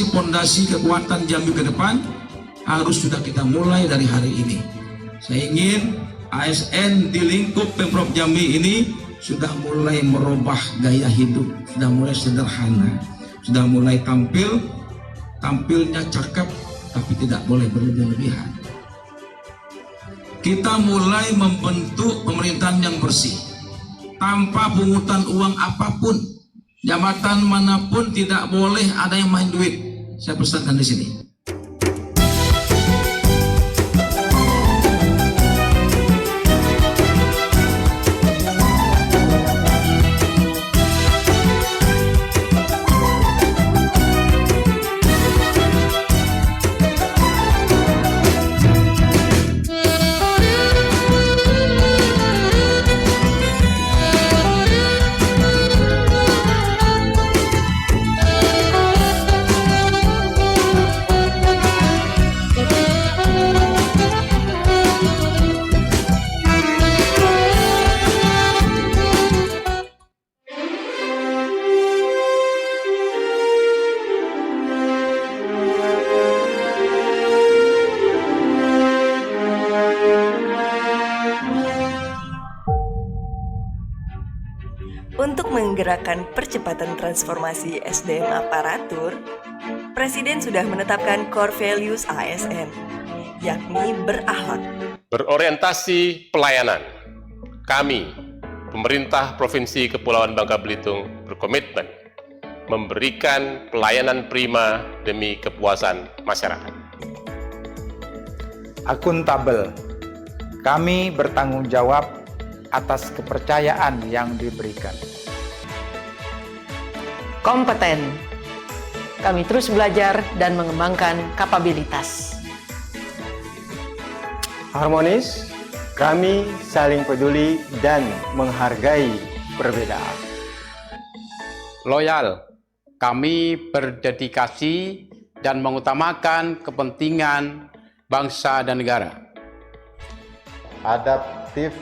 Pondasi kekuatan Jambi ke depan harus sudah kita mulai dari hari ini. Saya ingin ASN di lingkup Pemprov Jambi ini sudah mulai merubah gaya hidup, sudah mulai sederhana, sudah mulai tampilnya cakep tapi tidak boleh berlebihan. Kita mulai membentuk pemerintahan yang bersih tanpa pungutan uang apapun. Jabatan manapun tidak boleh ada yang main duit. Saya pesankan di sini. Untuk menggerakkan percepatan transformasi SDM aparatur, Presiden sudah menetapkan core values ASN, yakni berakhlak, berorientasi pelayanan. Kami, pemerintah Provinsi Kepulauan Bangka Belitung, berkomitmen memberikan pelayanan prima demi kepuasan masyarakat. Akuntabel, kami bertanggung jawab atas kepercayaan yang diberikan. Kompeten, kami terus belajar dan mengembangkan kapabilitas. Harmonis, kami saling peduli dan menghargai perbedaan. Loyal, kami berdedikasi dan mengutamakan kepentingan bangsa dan negara. Adaptif,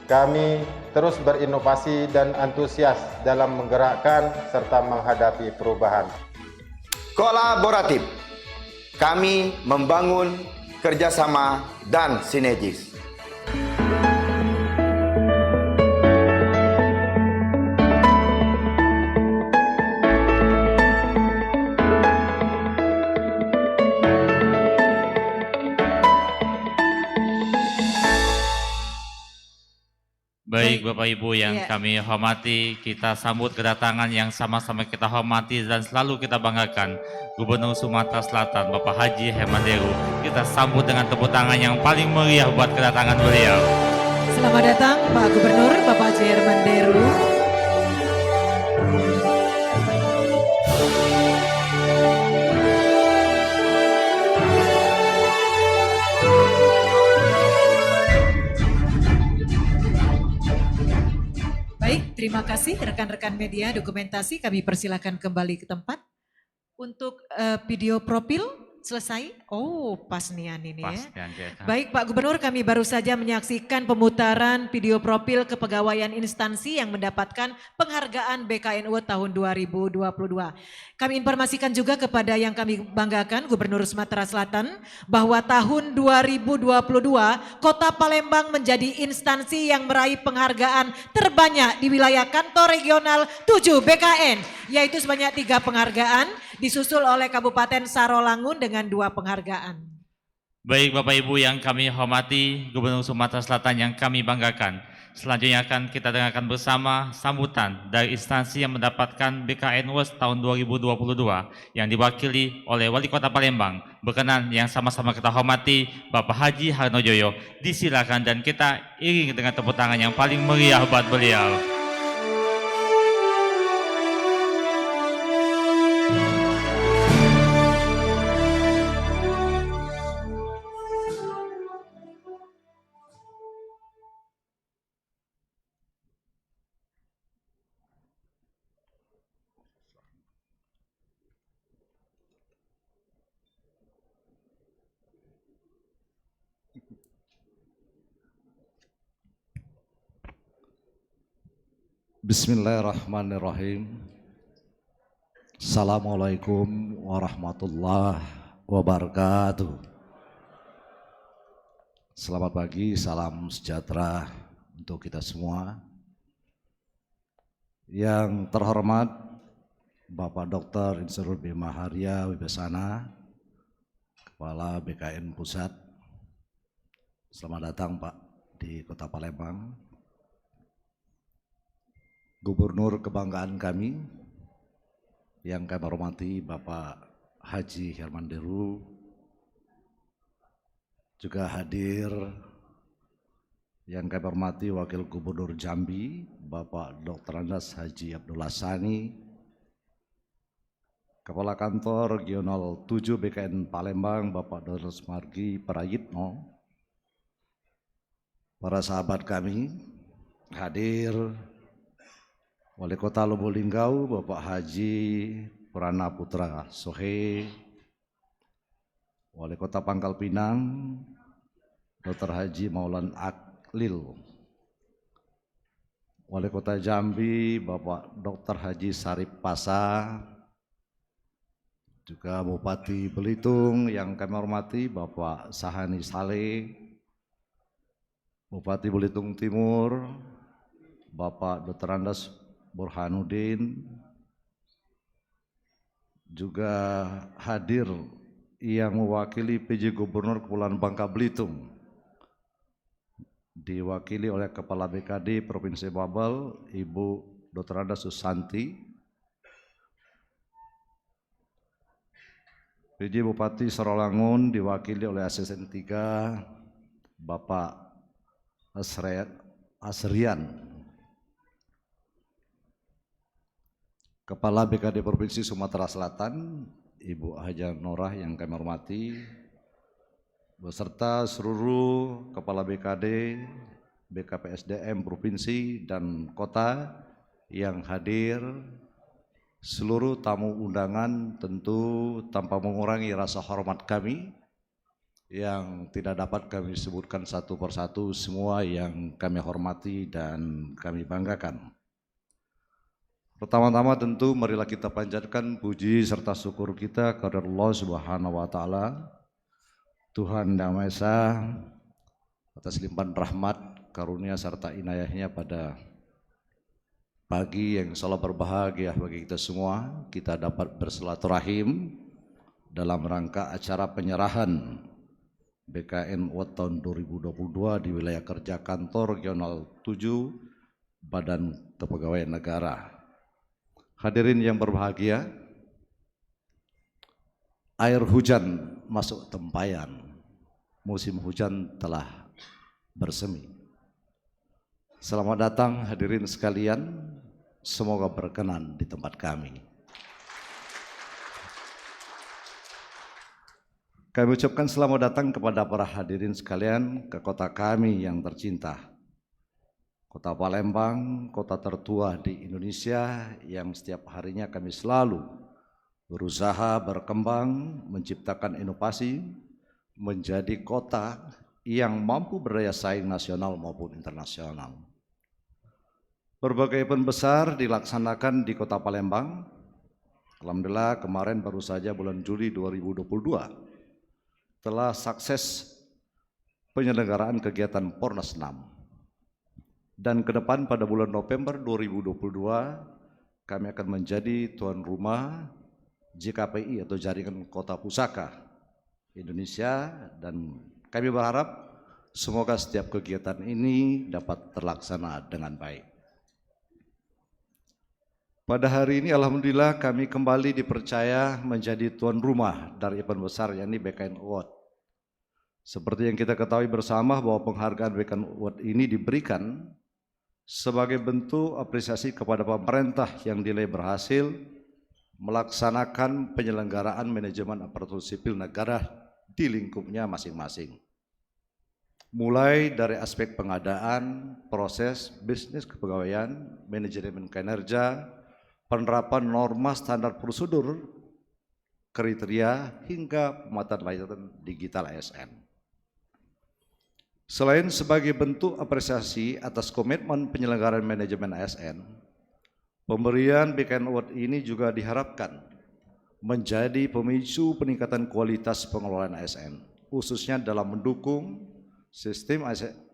kami terus berinovasi dan antusias dalam menggerakkan serta menghadapi perubahan. Kolaboratif, kami membangun kerjasama dan sinergis. Baik Bapak Ibu yang kami hormati, kita sambut kedatangan yang sama-sama kita hormati dan selalu kita banggakan, Gubernur Sumatera Selatan Bapak Haji Herman Deru. Kita sambut dengan tepuk tangan yang paling meriah buat kedatangan beliau. Selamat datang Pak Gubernur Bapak Haji Herman Deru. Baik, terima kasih rekan-rekan media dokumentasi. Kami persilakan kembali ke tempat. Untuk video profil selesai. Oh, pas nian ini ya. Baik Pak Gubernur, kami baru saja menyaksikan pemutaran video profil kepegawaian instansi yang mendapatkan penghargaan BKNU tahun 2022. Kami informasikan juga kepada yang kami banggakan Gubernur Sumatera Selatan bahwa tahun 2022 Kota Palembang menjadi instansi yang meraih penghargaan terbanyak di wilayah kantor regional 7 BKN, yaitu sebanyak 3 penghargaan, disusul oleh Kabupaten Sarolangun dengan 2 penghargaan. Baik Bapak Ibu yang kami hormati, Gubernur Sumatera Selatan yang kami banggakan. Selanjutnya akan kita dengarkan bersama sambutan dari instansi yang mendapatkan BKN Awards tahun 2022 yang diwakili oleh Wali Kota Palembang. Berkenan yang sama-sama kita hormati Bapak Haji Harnojoyo. Disilakan dan kita iringi dengan tepuk tangan yang paling meriah buat beliau. Bismillahirrahmanirrahim. Assalamualaikum warahmatullahi wabarakatuh. Selamat pagi, salam sejahtera untuk kita semua. Yang terhormat Bapak Dr. Insinyur Bima Haria Wibisana, Kepala BKN Pusat. Selamat datang Pak di Kota Palembang. Gubernur kebanggaan kami yang kami hormati Bapak Haji Herman Deru, juga hadir yang kami hormati Wakil Gubernur Jambi Bapak Dr. Andas Haji Abdullah Sani, Kepala Kantor Regional 7 BKN Palembang Bapak Dr. Sumargi Prayitno, para sahabat kami hadir, Wali Kota Lubuk-Linggau Bapak Haji Purana Putra Sohe, Wali Kota Pangkal Pinang Dr. Haji Maulan Aklil, Wali Kota Jambi Bapak Dr. Haji Sarip Pasa, juga Bupati Belitung yang kami hormati Bapak Sahani Saleh, Bupati Belitung Timur Bapak Dr. Andas Burhanuddin, juga hadir yang mewakili PJ Gubernur Kepulauan Bangka Belitung, diwakili oleh Kepala BKD Provinsi Babel, Ibu Dr. Anda Susanti, PJ Bupati Sarawangun diwakili oleh Asisten 3 Bapak Asrian, Kepala BKD Provinsi Sumatera Selatan, Ibu Haja Norah yang kami hormati, beserta seluruh Kepala BKD, BKPSDM Provinsi dan Kota yang hadir, seluruh tamu undangan, tentu tanpa mengurangi rasa hormat kami yang tidak dapat kami sebutkan satu persatu, semua yang kami hormati dan kami banggakan. Pertama-tama tentu marilah kita panjatkan puji serta syukur kita kepada Allah Subhanahu wa taala, Tuhan Yang Maha Esa, atas limpahan rahmat, karunia serta inayahnya pada pagi yang selalu berbahagia bagi kita semua. Kita dapat bersilaturahim dalam rangka acara penyerahan BKN Award tahun 2022 di wilayah kerja kantor regional 7 Badan Kepegawaian Negara. Hadirin yang berbahagia, air hujan masuk tempayan, musim hujan telah bersemi. Selamat datang hadirin sekalian, semoga berkenan di tempat kami. Kami ucapkan selamat datang kepada para hadirin sekalian ke kota kami yang tercinta, Kota Palembang, kota tertua di Indonesia yang setiap harinya kami selalu berusaha berkembang, menciptakan inovasi, menjadi kota yang mampu berdaya saing nasional maupun internasional. Berbagai event besar dilaksanakan di Kota Palembang. Alhamdulillah kemarin baru saja bulan Juli 2022 telah sukses penyelenggaraan kegiatan Pornas 6. Dan ke depan pada bulan November 2022 kami akan menjadi tuan rumah JKPI atau Jaringan Kota Pusaka Indonesia, dan kami berharap semoga setiap kegiatan ini dapat terlaksana dengan baik. Pada hari ini alhamdulillah kami kembali dipercaya menjadi tuan rumah dari event besar yakni BKN Award. Seperti yang kita ketahui bersama bahwa penghargaan BKN Award ini diberikan sebagai bentuk apresiasi kepada pemerintah yang dinilai berhasil melaksanakan penyelenggaraan manajemen aparatur sipil negara di lingkupnya masing-masing. Mulai dari aspek pengadaan, proses, bisnis kepegawaian, manajemen kinerja, penerapan norma standar prosedur, kriteria, hingga pemanfaatan layanan digital ASN. Selain sebagai bentuk apresiasi atas komitmen penyelenggaraan manajemen ASN, pemberian BKN Award ini juga diharapkan menjadi pemicu peningkatan kualitas pengelolaan ASN, khususnya dalam mendukung sistem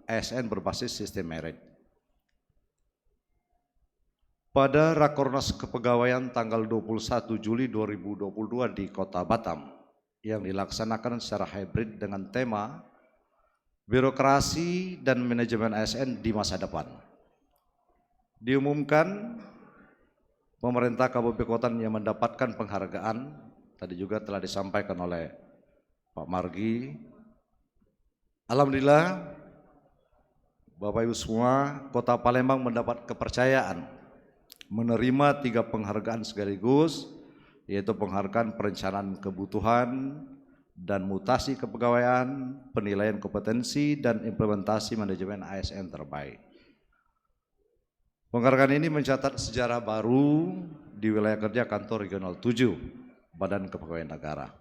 ASN berbasis sistem merit. Pada Rakornas Kepegawaian tanggal 21 Juli 2022 di Kota Batam yang dilaksanakan secara hybrid dengan tema Birokrasi dan Manajemen ASN di Masa Depan, diumumkan pemerintah Kabupaten Kota yang mendapatkan penghargaan, tadi juga telah disampaikan oleh Pak Margi. Alhamdulillah Bapak Ibu semua, Kota Palembang mendapat kepercayaan menerima 3 penghargaan sekaligus, yaitu penghargaan perencanaan kebutuhan dan mutasi kepegawaian, penilaian kompetensi dan implementasi manajemen ASN terbaik. Penghargaan ini mencatat sejarah baru di wilayah kerja kantor regional 7 Badan Kepegawaian Negara.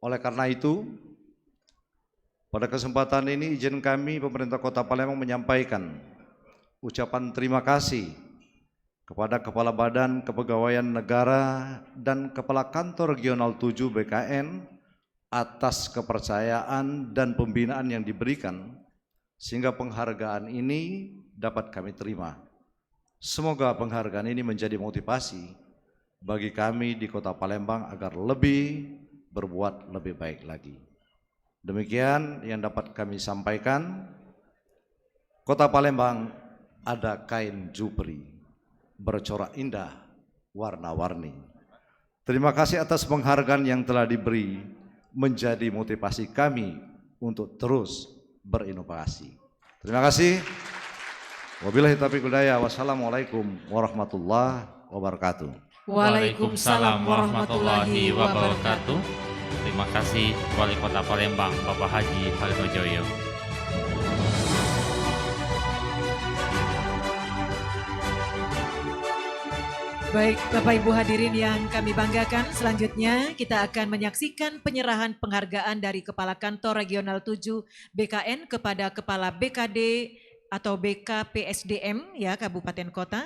Oleh karena itu, pada kesempatan ini izin kami pemerintah Kota Palembang menyampaikan ucapan terima kasih kepada Kepala Badan Kepegawaian Negara dan Kepala Kantor Regional 7 BKN atas kepercayaan dan pembinaan yang diberikan sehingga penghargaan ini dapat kami terima. Semoga penghargaan ini menjadi motivasi bagi kami di Kota Palembang agar lebih berbuat lebih baik lagi. Demikian yang dapat kami sampaikan. Kota Palembang ada kain jupri bercorak indah, warna-warni. Terima kasih atas penghargaan yang telah diberi, menjadi motivasi kami untuk terus berinovasi. Terima kasih. Wabillahi taufiq wal hidayah. Wassalamualaikum warahmatullahi wabarakatuh. Waalaikumsalam warahmatullahi wabarakatuh. Terima kasih Wali Kota Palembang Bapak Haji Hartojoyo. Baik, Bapak Ibu hadirin yang kami banggakan, selanjutnya kita akan menyaksikan penyerahan penghargaan dari Kepala Kantor Regional 7 BKN kepada Kepala BKD atau BKPSDM ya Kabupaten Kota.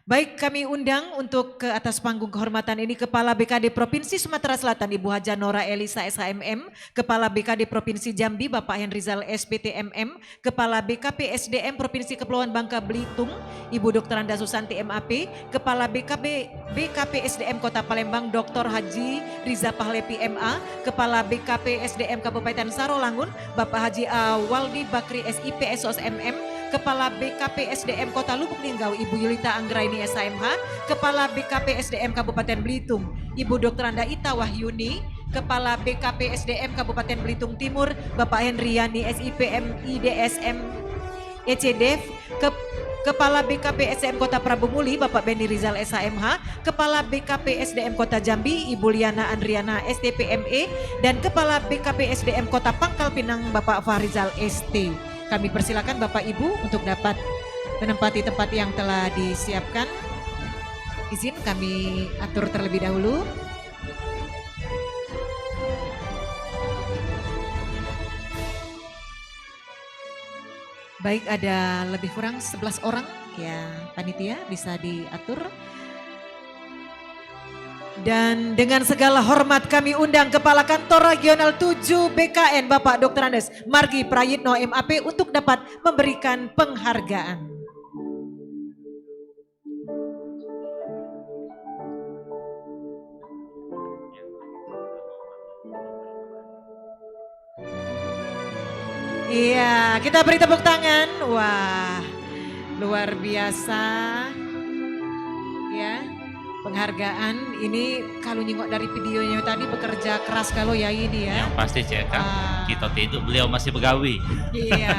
Baik, kami undang untuk ke atas panggung kehormatan ini Kepala BKD Provinsi Sumatera Selatan Ibu Haja Nora Elisa SHMM, Kepala BKD Provinsi Jambi Bapak Henrizal SPTMM, Kepala BKPSDM Provinsi Kepulauan Bangka Belitung Ibu Dr. Anda Susanti MAP, Kepala BKPSDM Kota Palembang Dr. Haji Riza Pahlepi MA, Kepala BKPSDM Kabupaten Sarolangun Bapak Haji Awaldi Bakri SIP SOSMM, Kepala BKPSDM Kota Lubuk Linggau Ibu Yulita Anggraini SHMH, Kepala BKPSDM Kabupaten Belitung Ibu Dr. Anda Ita Wahyuni, Kepala BKPSDM Kabupaten Belitung Timur Bapak Henriani SIPM IDSM ECDEV, Kepala BKPSDM Kota Prabu Muli Bapak Beni Rizal SHMH, Kepala BKPSDM Kota Jambi Ibu Liana Andriana STPME, dan Kepala BKPSDM Kota Pangkal Pinang Bapak Fahrizal ST. Kami persilakan Bapak Ibu untuk dapat menempati tempat yang telah disiapkan. Izin kami atur terlebih dahulu. Baik, ada lebih kurang 11 orang ya panitia, bisa diatur. Dan dengan segala hormat kami undang Kepala Kantor Regional 7 BKN Bapak Dr. Andes Margi Prayitno MAP untuk dapat memberikan penghargaan. Iya, kita beri tepuk tangan. Wah, luar biasa. Ya. Penghargaan ini kalau nyingok dari videonya tadi bekerja keras kalau ya ini ya. Yang pasti cek kita tidur beliau masih begawi. Iya,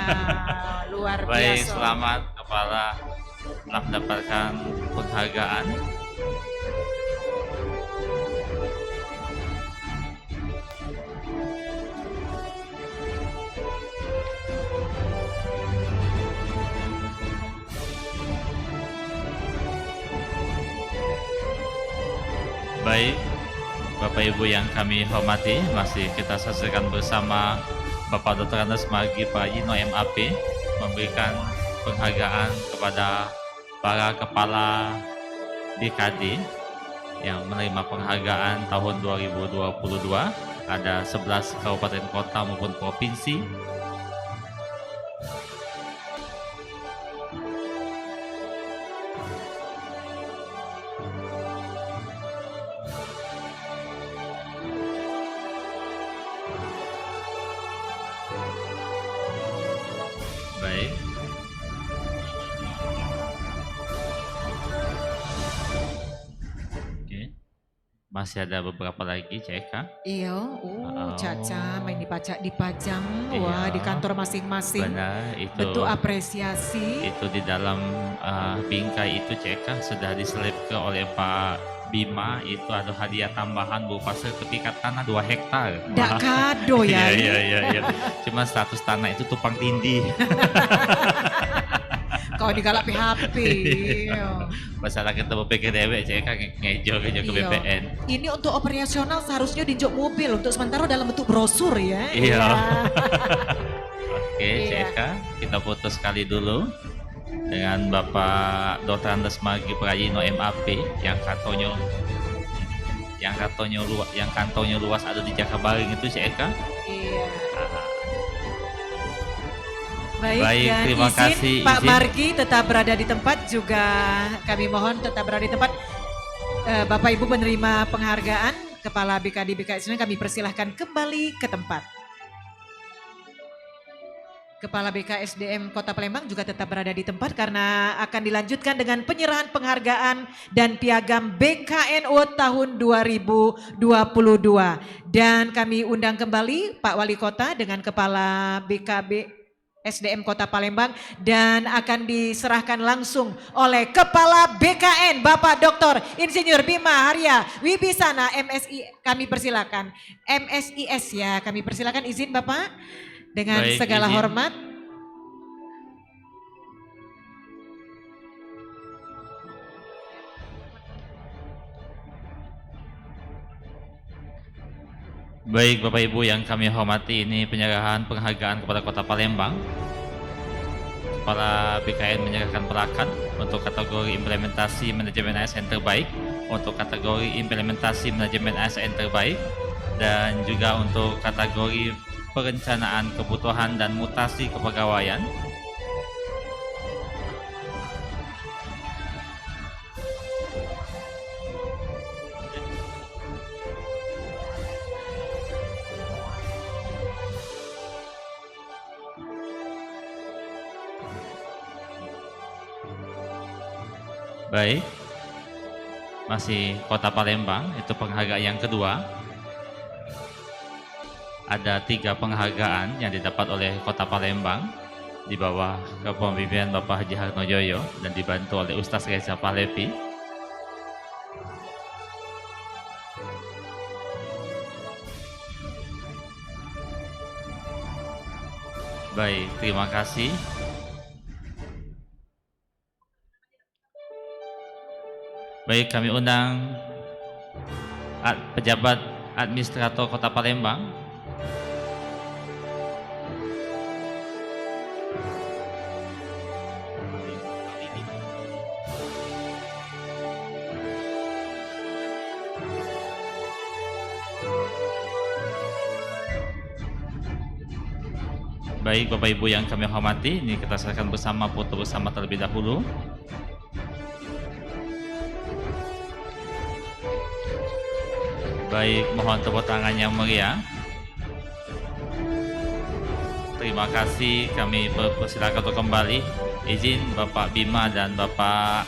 luar biasa. Baik, selamat Kepala telah mendapatkan penghargaan. Baik, Bapak Ibu yang kami hormati, masih kita saksikan bersama Bapak Dr. Andes Margi Prayitno MAP memberikan penghargaan kepada para kepala BKD yang menerima penghargaan tahun 2022. Ada 11 kabupaten kota maupun provinsi. Baik. Oke. Masih ada beberapa lagi, CK. Iya, Caca main dipajang, Iya. wah di kantor masing-masing. Benar, itu. Bentuk apresiasi. Itu di dalam bingkai itu CK sudah diselipkan oleh Pak Bima, itu ada hadiah tambahan berupa sertifikat tanah 2 hektar. Nggak kado ya. Iya. Cuma status tanah itu tumpang tindih. Kau digalak PHP. Masalah kita berpikir dewek, CK ngejo ke BPN. Ini untuk operasional seharusnya dinjok mobil, untuk sementara dalam bentuk brosur ya. Iya. Oke, CK, kita foto sekali dulu dengan Bapak Dr. Andes Margi Prayitno MAP yang kantornya luas ada di Jakabaring itu, CK. Iya. Baik, dan terima izin kasih. Pak Izin. Margi tetap berada di tempat, juga kami mohon tetap berada di tempat. Bapak Ibu penerima penghargaan Kepala BKD BKSDM kami persilahkan kembali ke tempat. Kepala BKSDM Kota Palembang juga tetap berada di tempat karena akan dilanjutkan dengan penyerahan penghargaan dan piagam BKNO tahun 2022. Dan kami undang kembali Pak Wali Kota dengan Kepala BKB SDM Kota Palembang dan akan diserahkan langsung oleh Kepala BKN Bapak Dr. Insinyur Bima Arya Wibisana MSI. Kami persilakan MSIS ya, kami persilakan izin Bapak dengan Baik, segala izin. hormat. Baik Bapak Ibu yang kami hormati, ini penyerahan penghargaan kepada Kota Palembang. Kepala BKN menyerahkan plakat untuk kategori implementasi manajemen ASN terbaik, untuk kategori implementasi manajemen ASN terbaik, dan juga untuk kategori perencanaan kebutuhan dan mutasi kepegawaian. Baik, masih Kota Palembang, itu penghargaan yang kedua. Ada 3 penghargaan yang didapat oleh Kota Palembang di bawah kepemimpinan Bapak Haji Harnojoyo dan dibantu oleh Ustaz Reza Pahlevi. Baik, terima kasih. Baik, kami undang pejabat administrator Kota Palembang. Baik, Bapak Ibu yang kami hormati, ini kita saksikan bersama foto bersama terlebih dahulu. Baik, mohon tepuk tangan yang meriah. Terima kasih, kami persilakan untuk kembali. Izin Bapak Bima dan Bapak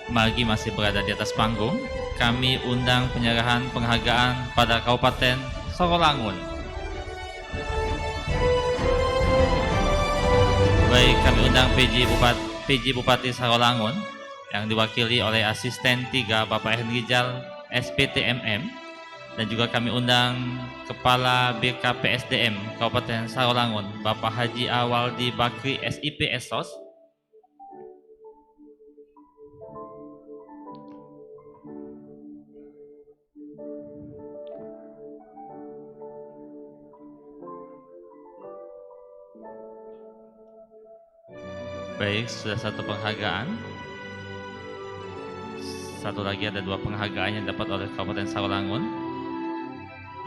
Margi masih berada di atas panggung. Kami undang penyerahan penghargaan pada Kabupaten Sarolangun. Baik, kami undang PJ Bupati Sarolangun yang diwakili oleh Asisten 3 Bapak Henry Rijal SPTMM, dan juga kami undang Kepala BKPSDM Kabupaten Sarolangun Bapak Haji Awaldi Bakri SIP Esos. Baik, sudah satu penghargaan. Satu lagi ada 2 penghargaan yang dapat oleh Kabupaten Sarolangun.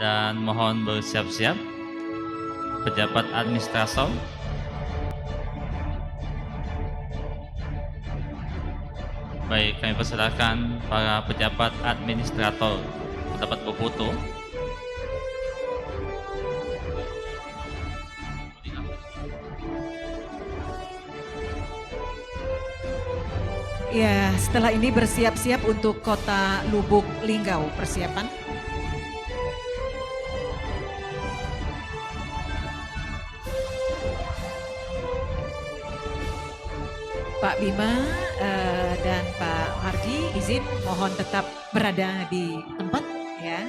Dan mohon bersiap-siap pejabat administrator. Baik, kami persilakan para pejabat administrator dapat berfoto. Ya, setelah ini bersiap-siap untuk Kota Lubuk Linggau. Persiapan. Pak Bima dan Pak Margi, izin mohon tetap berada di tempat ya.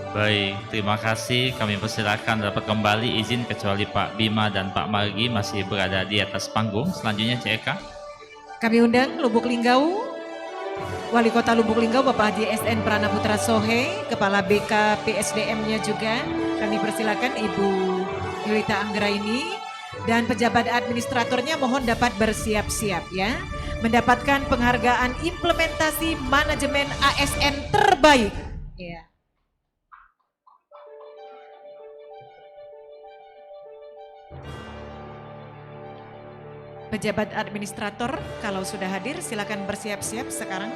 Baik, terima kasih. Kami persilakan dapat kembali, izin kecuali Pak Bima dan Pak Margi masih berada di atas panggung. Selanjutnya CEK. Kami undang Lubuk Linggau, Wali Kota Lubuk Linggau Bapak Haji SN Pranaputra Sohe, Kepala BK PSDM-nya juga. Kami persilakan Ibu Yulita Anggraini dan pejabat administratornya mohon dapat bersiap-siap ya. Mendapatkan penghargaan implementasi manajemen ASN terbaik. Ya. Pejabat administrator kalau sudah hadir silakan bersiap-siap sekarang.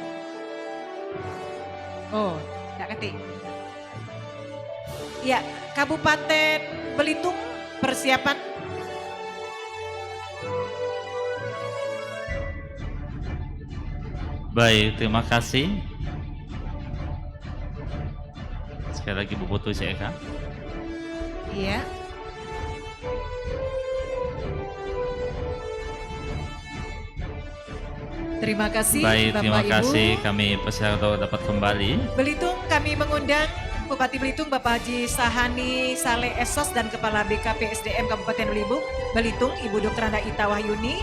Oh, tidak ketik. Ya, Kabupaten Belitung persiapan. Baik, terima kasih. Sekali lagi Bu Putu Eka. Iya. Terima kasih Baik, Bapak terima Ibu. kasih. Kami persilakan dapat kembali. Belitung kami mengundang Bupati Belitung Bapak Haji Sahani Saleh Esos dan Kepala BKP SDM Kabupaten Belitung Ibu Dr. Anda Ita Wahyuni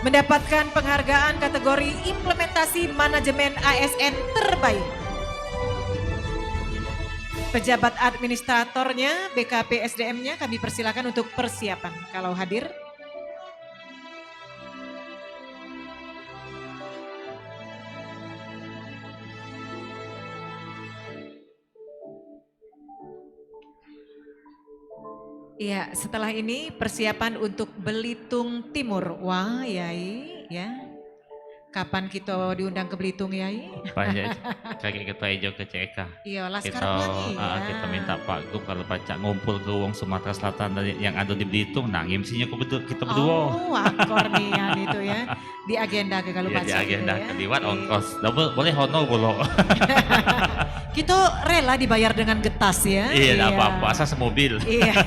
mendapatkan penghargaan kategori implementasi manajemen ASN terbaik. Pejabat administratornya, BKP SDM-nya kami persilakan untuk persiapan kalau hadir. Iya, setelah ini persiapan untuk Belitung Timur. Wah, Yai, ya. Kapan kita diundang ke Belitung, Yai? Banyak kaki ketua hijau ke CK. Iya, Laskar Kita, Pelangi, ya. kita minta Pak Gub kalau pacak ngumpul ke Wong Sumatera Selatan yang ada di Belitung. Nah, MC-nya kita berdua. Oh, akor nian itu ya. Di agenda ke kalau Ya, di pacak agenda gitu ya. keliwat ongkos. Double, boleh honor boleh. Kita rela dibayar dengan getas ya. Iya, enggak apa-apa, asal semobil. Iya.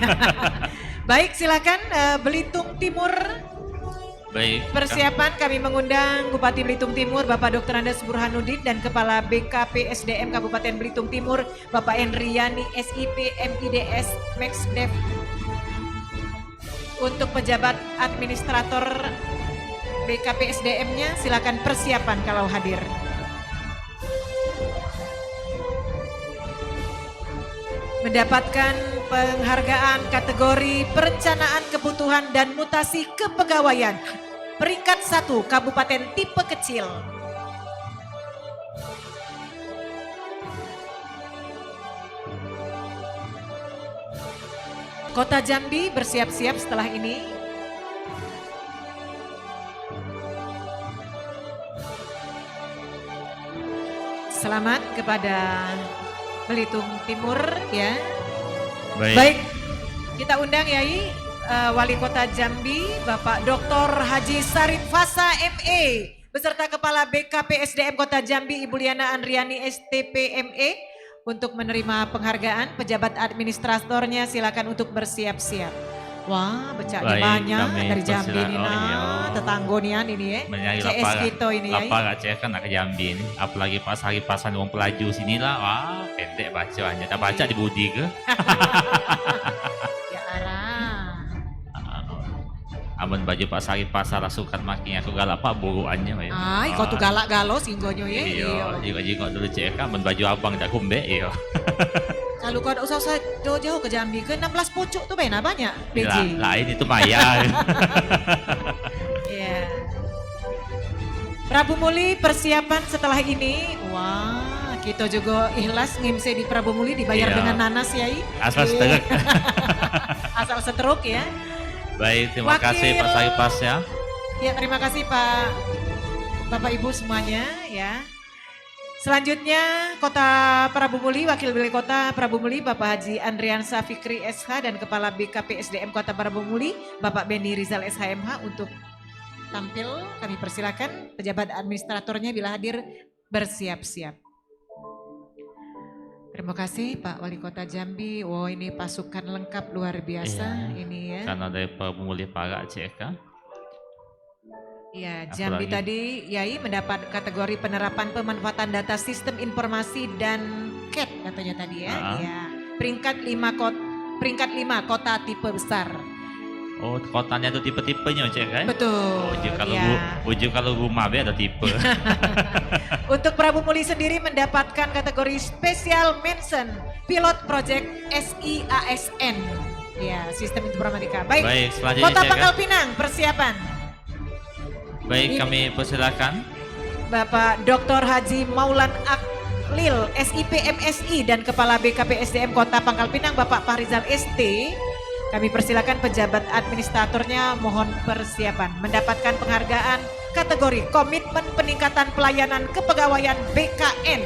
Baik, silakan Belitung Timur. Baik. Persiapan kami mengundang Bupati Belitung Timur Bapak Dr. Andes Burhanuddin dan Kepala BKP SDM Kabupaten Belitung Timur Bapak Enriani SIP MIDS Maxdev. Untuk pejabat administrator BKP SDM-nya silakan persiapan kalau hadir. Mendapatkan penghargaan kategori perencanaan kebutuhan dan mutasi kepegawaian peringkat 1 Kabupaten tipe kecil. Kota Jambi bersiap-siap setelah ini. Selamat kepada Belitung Timur ya. Baik, kita undang Yai Wali Kota Jambi Bapak Dr. Haji Sarif Fasa ME beserta Kepala BKP SDM Kota Jambi Ibu Liana Andriani STP ME untuk menerima penghargaan. Pejabat administratornya silakan untuk bersiap-siap. Wah, becak banyak dari Jambi ini nah, tetanggonian ini ya. Menyari CS kita ini ya. Lapar gak CK nak ke Jambi ini. Apalagi pas hari pasan uang pelaju sinilah. Wah, pendek bacanya. Tak baca di Budi ke? Ya arah. Amun baju Pak Sari pasar rasukan makin aku galak Pak buruannya ya. Ay, kau tuh galak galo singgonyo ya. Iya, jika dulu CK amun baju abang tak kumbe iya. Kalau kau ada usah jauh-jauh ke Jambi ke 16 pucuk tuh banyak PJ. Lain itu Maya. Iya. Prabu Muli persiapan setelah ini. Wah, kita juga ikhlas ngimse di Prabu Muli dibayar dengan nanas Yai. Asal setruk. Asal setruk ya. Baik, terima kasih Pak Saripas ya. Ya, terima kasih Pak Bapak Ibu semuanya ya. Selanjutnya Kota Prabu Muli, Wakil Wali Kota Prabu Muli Bapak Haji Andrian Safikri SH dan Kepala BKP SDM Kota Prabu Muli Bapak Beni Rizal SHMH untuk tampil. Kami persilakan pejabat administratornya bila hadir bersiap-siap. Terima kasih Pak Wali Kota Jambi. Wow, ini pasukan lengkap luar biasa ini ya. Karena dari Prabu Muli Para CK. Ya, Jambi tadi Yai mendapat kategori penerapan pemanfaatan data sistem informasi dan CAT katanya tadi ya. Ya, peringkat 5 kota tipe besar. Oh, kotanya itu tipe-tipenya cek kan? Betul. Uju kalau rumah be ada tipe. Untuk Prabu Muli sendiri mendapatkan kategori Special Mention Pilot Project SIASN. Ya, sistem informatika. Baik selanjutnya Kota Pangkal Pinang persiapan. Baik, kami persilakan Bapak Dr. Haji Maulan Aklil SIP MSI dan Kepala BKP SDM Kota Pangkal Pinang Bapak Fahrizal ST Kami persilakan pejabat administratornya mohon persiapan mendapatkan penghargaan kategori Komitmen Peningkatan Pelayanan Kepegawaian BKN.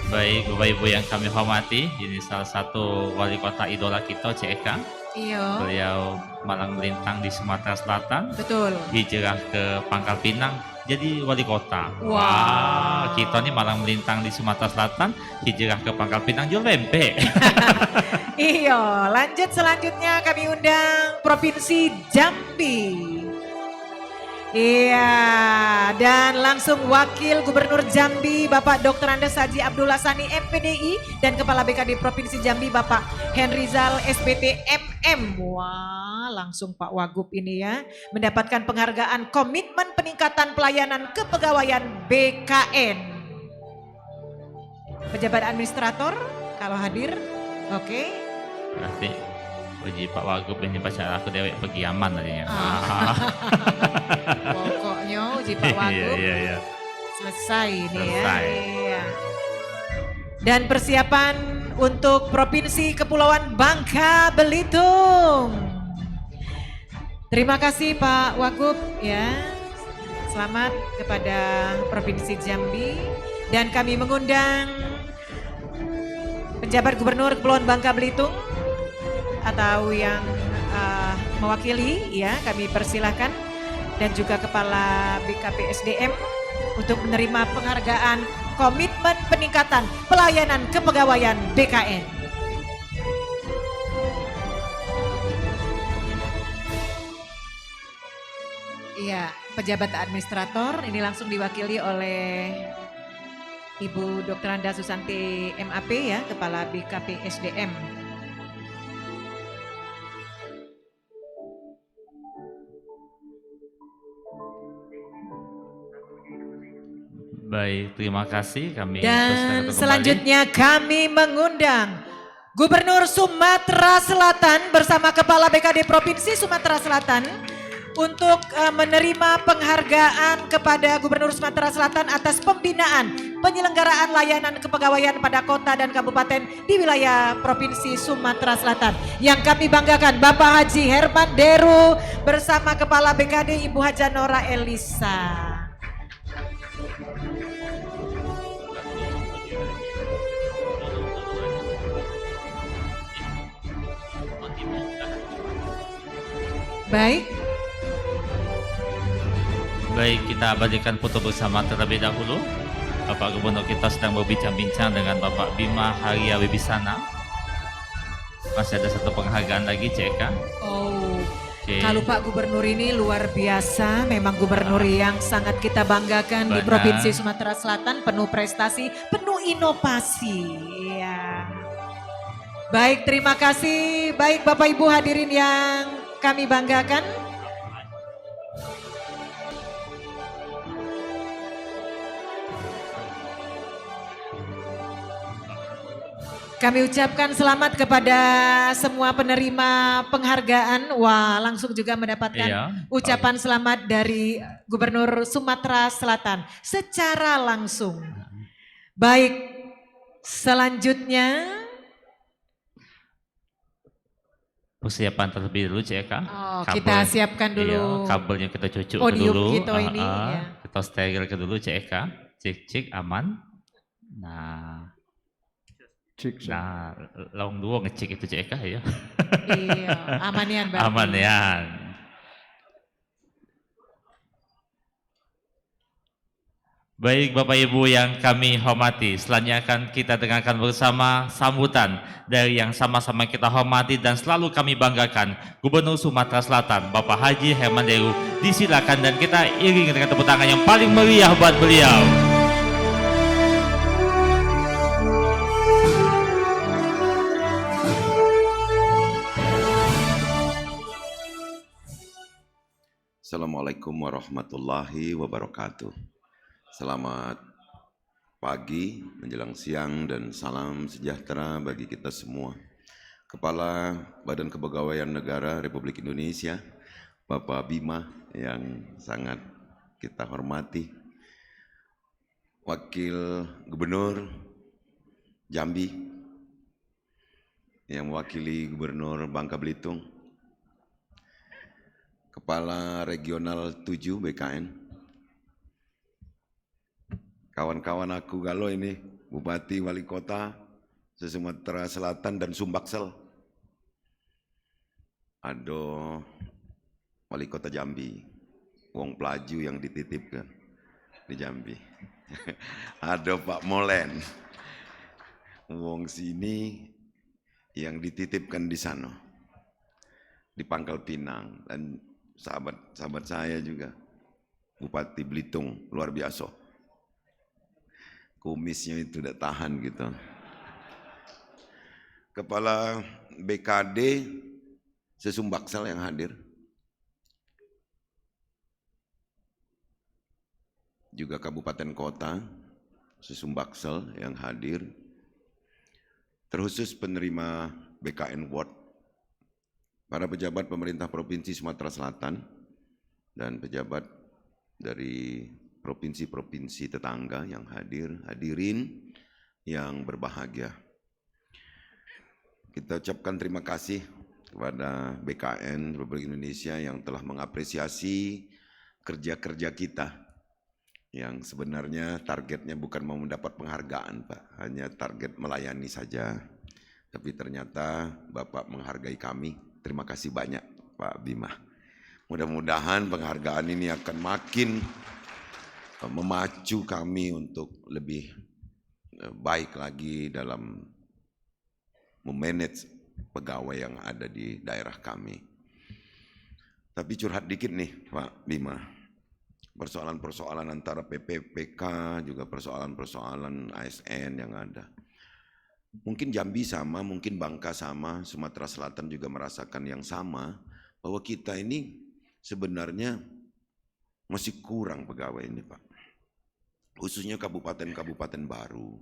Baik, Bapak Ibu yang kami hormati, ini salah satu wali kota idola kita, CEK. Iya. Beliau malang melintang di Sumatera Selatan. Betul. Hijrah ke Pangkal Pinang, jadi wali kota. Wah. Kita nih malang melintang di Sumatera Selatan, hijrah ke Pangkal Pinang, jual pempek. Iya, lanjut selanjutnya kami undang Provinsi Jambi. Iya, dan langsung Wakil Gubernur Jambi Bapak Dr. Andes Haji Abdullah Sani MPDI dan Kepala BKD Provinsi Jambi Bapak Henrizal SBT MM. Wah, langsung Pak Wagub ini ya mendapatkan penghargaan Komitmen Peningkatan Pelayanan Kepegawaian BKN. Pejabat administrator kalau hadir, oke. Nanti uji Pak Wagub ini baca aku dewek pergi aman tadinya. Pokoknya uji Pak Wagub Iya. selesai ini Selesai. ya. Iya. Dan persiapan untuk Provinsi Kepulauan Bangka Belitung. Terima kasih Pak Wagub ya. Selamat kepada Provinsi Jambi dan kami mengundang penjabat Gubernur Kepulauan Bangka Belitung atau yang mewakili ya kami persilahkan dan juga Kepala BKP SDM untuk menerima penghargaan Komitmen Peningkatan Pelayanan Kepegawaian BKN. Iya, pejabat administrator ini langsung diwakili oleh Ibu Dr. Anda Susanti MAP ya, Kepala BKP SDM. Baik, terima kasih kami. Dan selanjutnya kami mengundang Gubernur Sumatera Selatan bersama Kepala BKD Provinsi Sumatera Selatan untuk menerima penghargaan kepada Gubernur Sumatera Selatan atas pembinaan penyelenggaraan layanan kepegawaian pada kota dan kabupaten di wilayah Provinsi Sumatera Selatan. Yang kami banggakan Bapak Haji Herman Deru bersama Kepala BKD Ibu Haja Nora Elisa. Baik, kita abadikan foto bersama terlebih dahulu. Bapak Gubernur kita sedang berbincang-bincang dengan Bapak Bima Haria Wibisana. Masih ada satu penghargaan lagi, CK. Oh, Oke. kalau Pak Gubernur ini luar biasa, memang gubernur yang sangat kita banggakan di Benar. Provinsi Sumatera Selatan, penuh prestasi, penuh inovasi. Iya. Baik, terima kasih. Baik Bapak Ibu hadirin yang kami banggakan. Kami ucapkan selamat kepada semua penerima penghargaan. Wah, langsung juga mendapatkan Iya. ucapan selamat dari Gubernur Sumatera Selatan secara langsung. Baik, selanjutnya Persiapan terlebih dulu, CK. Oh, kita siapkan dulu. Iya, kabelnya kita cucuk podium dulu. kita ini, ya. Kita steril ke dulu, CK. Cek aman. Nah, nah, laung dua ngecek itu CK ya. Iya, amanian berarti. Amanian. Baik Bapak Ibu yang kami hormati, selanjutnya akan kita dengarkan bersama sambutan dari yang sama-sama kita hormati dan selalu kami banggakan, Gubernur Sumatera Selatan, Bapak Haji Herman Deru. Disilakan dan kita iringi dengan tepuk tangan yang paling meriah buat beliau. Assalamualaikum warahmatullahi wabarakatuh. Selamat pagi, menjelang siang, dan salam sejahtera bagi kita semua. Kepala Badan Kepegawaian Negara Republik Indonesia, Bapak Bima yang sangat kita hormati, Wakil Gubernur Jambi, yang mewakili Gubernur Bangka Belitung, Kepala Regional 7 BKN, kawan-kawan aku galau ini, Bupati, Wali Kota, se-Sumatera Selatan dan Sumbaksel, ada Wali Kota Jambi, wong pelaju yang dititipkan di Jambi, ada Pak Molen, wong sini yang dititipkan di sana, di Pangkal Pinang, dan sahabat saya juga, Bupati Belitung, luar biasa. Kumisnya itu tidak tahan gitu. Kepala BKD se-Sumbaksel yang hadir. Juga kabupaten kota se-Sumbaksel yang hadir. Terkhusus penerima BKN Award, para pejabat pemerintah Provinsi Sumatera Selatan dan pejabat dari provinsi-provinsi tetangga yang hadirin yang berbahagia. Kita ucapkan terima kasih kepada BKN Republik Indonesia yang telah mengapresiasi kerja-kerja kita, yang sebenarnya targetnya bukan mau mendapat penghargaan, Pak, hanya target melayani saja. Tapi ternyata Bapak menghargai kami. Terima kasih banyak, Pak Bima. Mudah-mudahan penghargaan ini akan makin memacu kami untuk lebih baik lagi dalam memanage pegawai yang ada di daerah kami. Tapi curhat dikit nih, Pak Bima. Persoalan-persoalan antara PPPK, juga persoalan-persoalan ASN yang ada. Mungkin Jambi sama, mungkin Bangka sama, Sumatera Selatan juga merasakan yang sama, bahwa kita ini sebenarnya masih kurang pegawai ini, Pak. Khususnya kabupaten-kabupaten baru.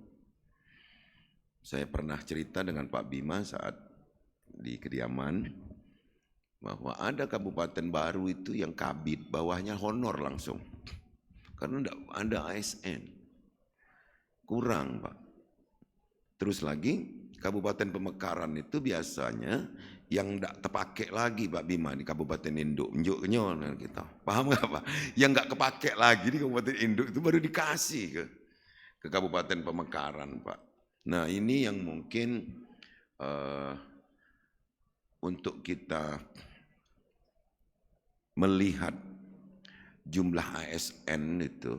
Saya pernah cerita dengan Pak Bima saat di kediaman, bahwa ada kabupaten baru itu yang kabit, bawahnya honor langsung. Karena tidak ada ASN. Kurang, Pak. Terus lagi, Kabupaten Pemekaran itu biasanya yang tidak terpakai lagi, Pak Bima, di Kabupaten Induk. Njuknya kita. Paham nggak, Pak? Yang nggak kepakai lagi di Kabupaten Induk itu baru dikasih ke Kabupaten Pemekaran, Pak. Nah, ini yang mungkin untuk kita melihat jumlah ASN itu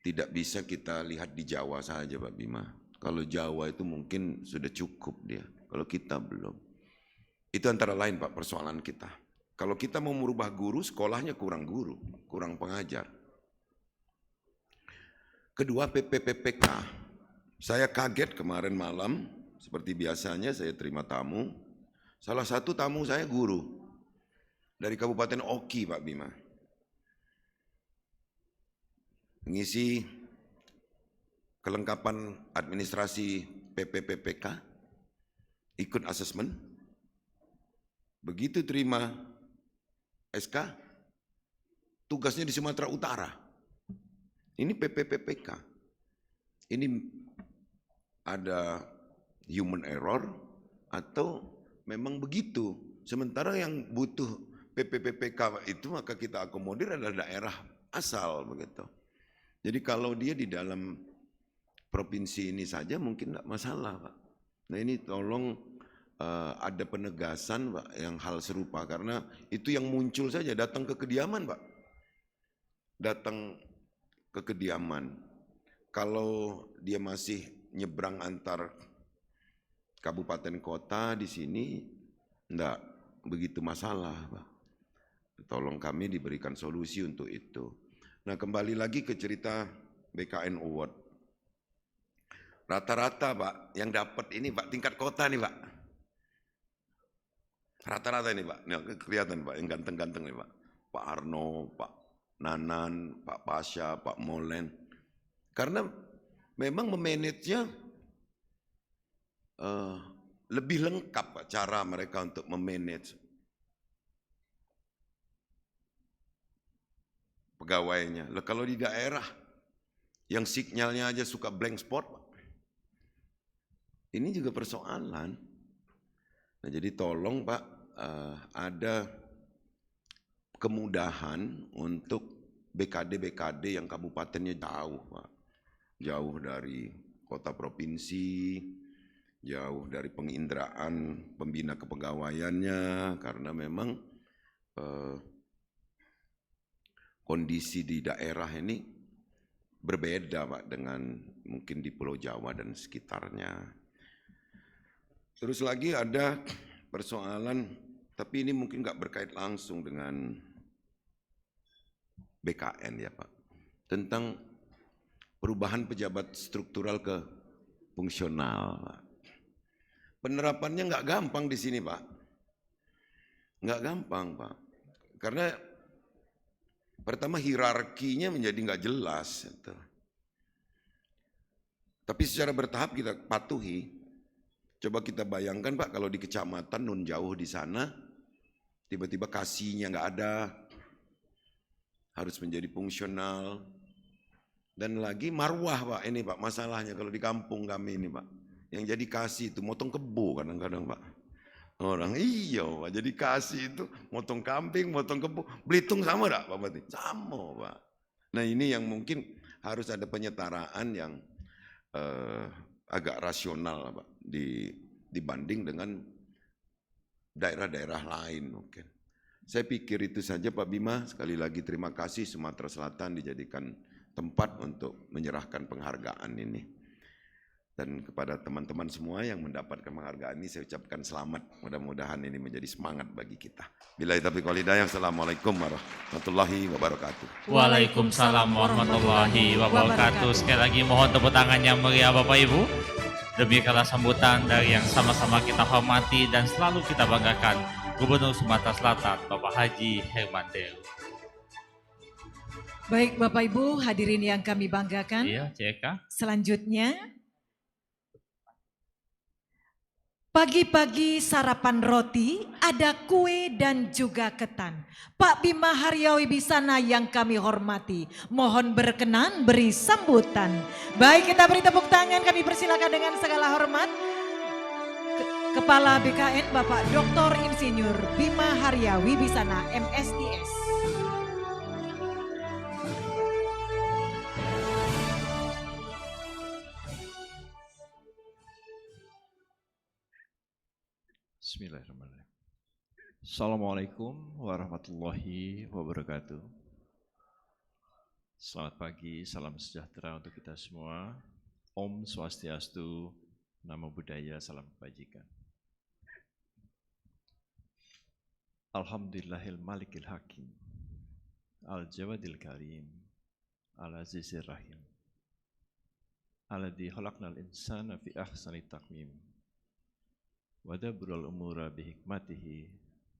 tidak bisa kita lihat di Jawa saja, Pak Bima. Kalau Jawa itu mungkin sudah cukup dia, kalau kita belum. Itu antara lain, Pak, persoalan kita. Kalau kita mau merubah guru, sekolahnya kurang guru, kurang pengajar. Kedua, PPPK. Saya kaget kemarin malam, seperti biasanya saya terima tamu. Salah satu tamu saya guru dari Kabupaten Oki, Pak Bima. Mengisi kelengkapan administrasi PPPK, ikut asesmen. Begitu terima SK, tugasnya di Sumatera Utara. Ini PPPK. Ini ada human error atau memang begitu. Sementara yang butuh PPPK itu maka kita akomodir adalah daerah asal begitu. Jadi kalau dia di dalam provinsi ini saja mungkin tidak masalah, Pak. Nah ini tolong ada penegasan, Pak, yang hal serupa, karena itu yang muncul saja, datang ke kediaman, Pak. Datang ke kediaman. Kalau dia masih nyebrang antar kabupaten kota di sini, enggak begitu masalah, Pak. Tolong kami diberikan solusi untuk itu. Nah, kembali lagi ke cerita BKN Award. Rata-rata, Pak, yang dapat ini, Pak, tingkat kota nih, Pak. Rata-rata ini, Pak. Nih, kelihatan, Pak, yang ganteng-ganteng nih, Pak. Pak Arno, Pak Nanan, Pak Pasha, Pak Molen. Karena memang memanage-nya lebih lengkap, Pak, cara mereka untuk memanage pegawainya. Lah kalau di daerah yang signalnya aja suka blank spot, Pak. Ini juga persoalan. Nah, jadi tolong Pak, ada kemudahan untuk BKD-BKD yang kabupatennya jauh Pak. Jauh dari kota provinsi, jauh dari penginderaan pembina kepegawaiannya, karena memang kondisi di daerah ini berbeda Pak dengan mungkin di Pulau Jawa dan sekitarnya. Terus lagi ada persoalan, tapi ini mungkin nggak berkait langsung dengan BKN ya Pak, tentang perubahan pejabat struktural ke fungsional. Penerapannya nggak gampang di sini Pak, nggak gampang Pak, karena pertama hierarkinya menjadi nggak jelas. Tapi secara bertahap kita patuhi. Coba kita bayangkan Pak, kalau di kecamatan nun jauh di sana, tiba-tiba kasihnya nggak ada, harus menjadi fungsional. Dan lagi marwah Pak, ini Pak masalahnya kalau di kampung kami ini Pak, yang jadi kasih itu motong kebo kadang-kadang Pak. Orang iya Pak, jadi kasih itu motong kambing, motong kebo. Belitung sama enggak Pak Bupati? Sama Pak. Nah ini yang mungkin harus ada penyetaraan yang agak rasional Pak, dibanding dengan daerah-daerah lain mungkin. Saya pikir itu saja Pak Bima. Sekali lagi terima kasih, Sumatera Selatan dijadikan tempat untuk menyerahkan penghargaan ini. Dan kepada teman-teman semua yang mendapatkan penghargaan ini saya ucapkan selamat. Mudah-mudahan ini menjadi semangat bagi kita. Billahi taufiq wal hidayah. Assalamualaikum warahmatullahi wabarakatuh. Waalaikumsalam warahmatullahi wabarakatuh. Sekali lagi mohon tepuk tangan yang meriah Bapak Ibu. Demikianlah sambutan dari yang sama-sama kita hormati dan selalu kita banggakan, Gubernur Sumatera Selatan Bapak Haji Herman Deru. Baik Bapak Ibu hadirin yang kami banggakan. Iya, Ceka. Selanjutnya, pagi-pagi sarapan roti, ada kue dan juga ketan. Pak Bima Haryawi Bisana yang kami hormati, mohon berkenan beri sambutan. Baik, kita beri tepuk tangan, kami persilakan dengan segala hormat. Kepala BKN Bapak Dr. Insinyur Bima Haryawi Bisana, MSIS. Bismillahirrahmanirrahim. Assalamualaikum warahmatullahi wabarakatuh. Selamat pagi, salam sejahtera untuk kita semua. Om Swastiastu, Namo Buddhaya, salam kebajikan. Alhamdulillahil malikil hakim, al-jawadil karim, al-azizir rahim, alladhi khalaqnal insana fi ahsani taqwim, wadabrul umura bihikmatihi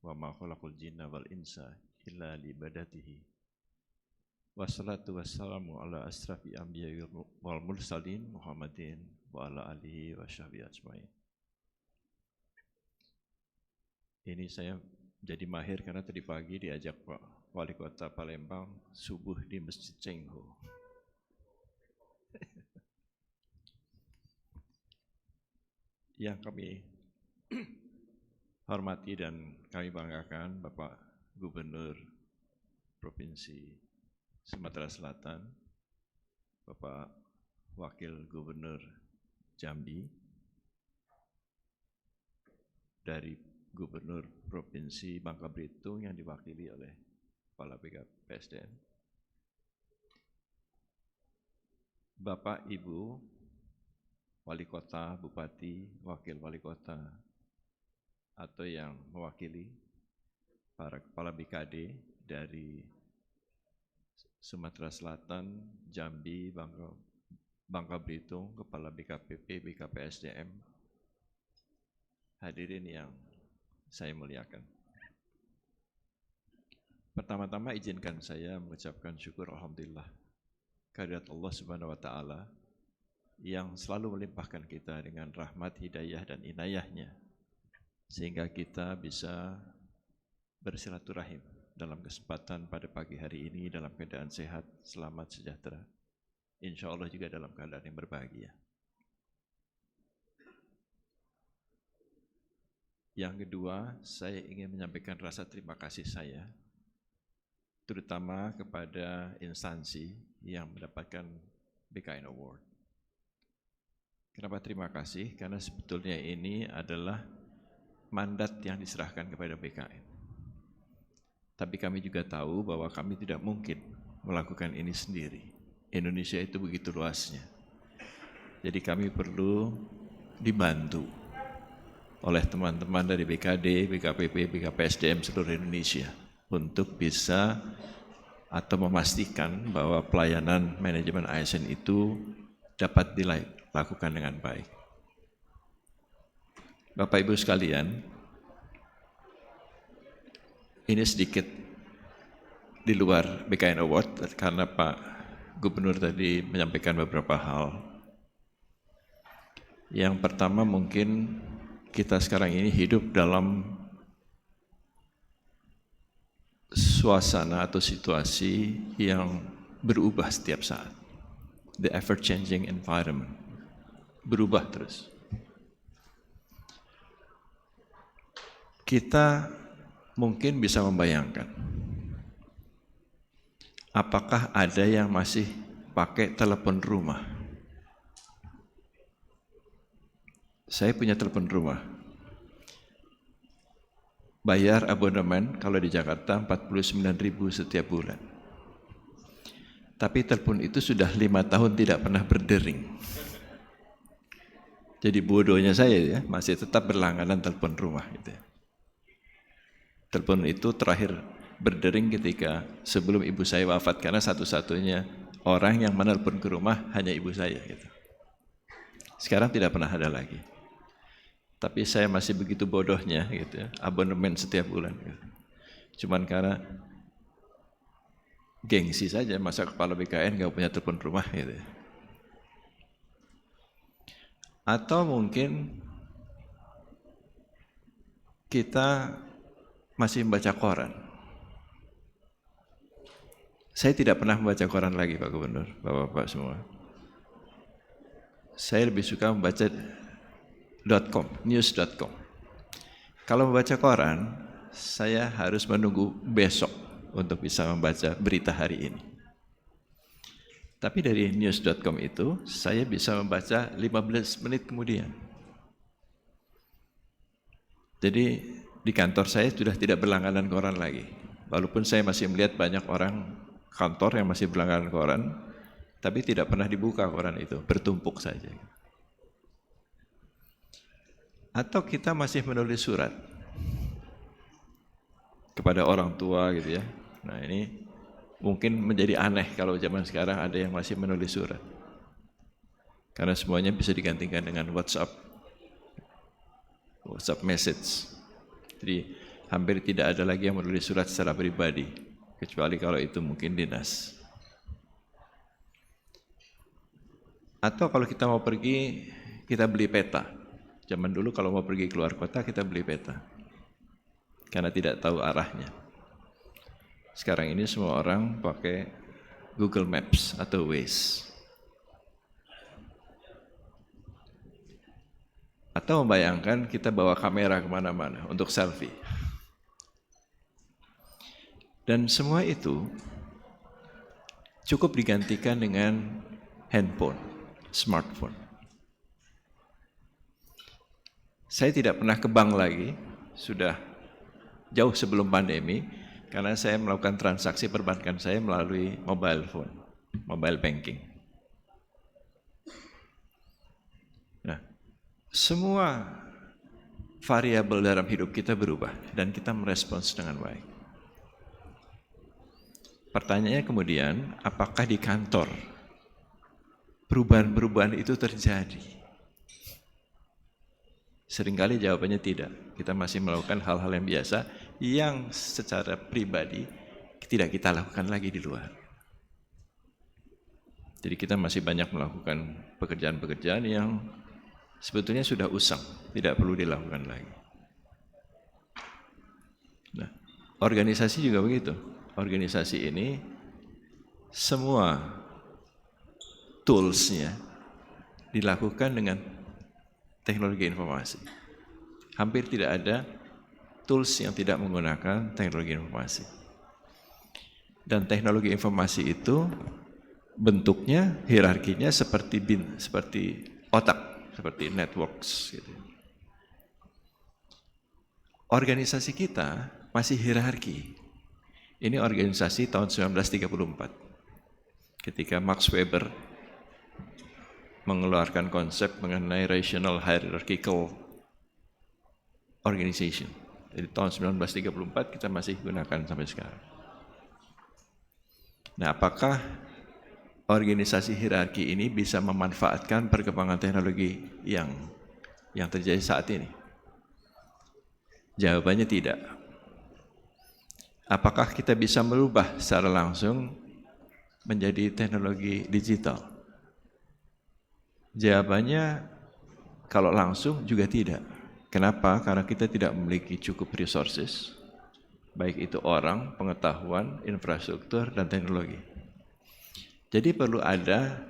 wa ma khalaqul jinna wal insa illa libadatihi. Wassalatu wassalamu ala asrafi anbiya wal mursalin Muhammadin wa ala alihi wa sahbihi ajmain. Ini saya jadi mahir karena tadi pagi diajak Pak Wali Kota Palembang subuh di Masjid Cengho. Yang kami hormati dan kami banggakan Bapak Gubernur Provinsi Sumatera Selatan, Bapak Wakil Gubernur Jambi, dari Gubernur Provinsi Bangka Belitung yang diwakili oleh Kepala BKPSDM, Bapak Ibu Wali Kota, Bupati, Wakil Wali Kota, atau yang mewakili para kepala BKD dari Sumatera Selatan, Jambi, Bangka Belitung, Kepala BKPP, BKPSDM, hadirin yang saya muliakan. Pertama-tama izinkan saya mengucapkan syukur alhamdulillah kehadirat Allah Subhanahu wa taala yang selalu melimpahkan kita dengan rahmat, hidayah dan inayahnya, sehingga kita bisa bersilaturahim dalam kesempatan pada pagi hari ini dalam keadaan sehat, selamat, sejahtera. Insya Allah juga dalam keadaan yang berbahagia. Yang kedua, saya ingin menyampaikan rasa terima kasih saya, terutama kepada instansi yang mendapatkan BKN Award. Kenapa terima kasih? Karena sebetulnya ini adalah mandat yang diserahkan kepada BKN. Tapi kami juga tahu bahwa kami tidak mungkin melakukan ini sendiri. Indonesia itu begitu luasnya. Jadi kami perlu dibantu oleh teman-teman dari BKD, BKPP, BKPSDM seluruh Indonesia untuk bisa atau memastikan bahwa pelayanan manajemen ASN itu dapat dilakukan dengan baik. Bapak Ibu sekalian, ini sedikit di luar BKN Award karena Pak Gubernur tadi menyampaikan beberapa hal. Yang pertama mungkin kita sekarang ini hidup dalam suasana atau situasi yang berubah setiap saat. The ever-changing environment. Berubah terus. Kita mungkin bisa membayangkan apakah ada yang masih pakai telepon rumah. Saya punya telepon rumah. Bayar abonemen kalau di Jakarta 49.000 setiap bulan. Tapi telepon itu sudah 5 tahun tidak pernah berdering. Jadi bodohnya saya ya, masih tetap berlangganan telepon rumah gitu ya. Telepon itu terakhir berdering ketika sebelum ibu saya wafat, karena satu-satunya orang yang menelpon ke rumah hanya ibu saya gitu. Sekarang tidak pernah ada lagi. Tapi saya masih begitu bodohnya gitu ya, abonemen setiap bulan gitu. Cuman karena gengsi saja, masa kepala BKN nggak punya telepon rumah gitu ya. Atau mungkin kita masih membaca koran. Saya tidak pernah membaca koran lagi Pak Gubernur, Bapak-Bapak semua. Saya lebih suka membaca news.com. Kalau membaca koran, saya harus menunggu besok untuk bisa membaca berita hari ini. Tapi dari news.com itu, saya bisa membaca 15 menit kemudian. Jadi di kantor saya sudah tidak berlangganan koran lagi. Walaupun saya masih melihat banyak orang kantor yang masih berlangganan koran, tapi tidak pernah dibuka koran itu, bertumpuk saja. Atau kita masih menulis surat kepada orang tua gitu ya. Nah ini mungkin menjadi aneh kalau zaman sekarang ada yang masih menulis surat. Karena semuanya bisa digantikan dengan WhatsApp message. Jadi hampir tidak ada lagi yang menulis surat secara pribadi, kecuali kalau itu mungkin dinas. Atau kalau kita mau pergi, kita beli peta. Zaman dulu kalau mau pergi keluar kota, kita beli peta. Karena tidak tahu arahnya. Sekarang ini semua orang pakai Google Maps atau Waze. Atau membayangkan kita bawa kamera kemana-mana untuk selfie. Dan semua itu cukup digantikan dengan handphone, smartphone. Saya tidak pernah ke bank lagi, sudah jauh sebelum pandemi, karena saya melakukan transaksi perbankan saya melalui mobile phone, mobile banking. Nah, semua variabel dalam hidup kita berubah dan kita merespons dengan baik. Pertanyaannya kemudian, apakah di kantor perubahan-perubahan itu terjadi? Seringkali jawabannya tidak. Kita masih melakukan hal-hal yang biasa yang secara pribadi tidak kita lakukan lagi di luar. Jadi kita masih banyak melakukan pekerjaan-pekerjaan yang sebetulnya sudah usang, tidak perlu dilakukan lagi. Nah, organisasi juga begitu. Organisasi ini semua tools-nya dilakukan dengan teknologi informasi. Hampir tidak ada tools yang tidak menggunakan teknologi informasi. Dan teknologi informasi itu bentuknya, hierarkinya seperti seperti otak, seperti networks gitu. Organisasi kita masih hierarki. Ini organisasi tahun 1934. Ketika Max Weber mengeluarkan konsep mengenai rational hierarchical organization. Jadi tahun 1934 kita masih gunakan sampai sekarang. Nah, apakah organisasi hierarki ini bisa memanfaatkan perkembangan teknologi yang terjadi saat ini? Jawabannya tidak. Apakah kita bisa merubah secara langsung menjadi teknologi digital? Jawabannya kalau langsung juga tidak. Kenapa? Karena kita tidak memiliki cukup resources, baik itu orang, pengetahuan, infrastruktur, dan teknologi. Jadi perlu ada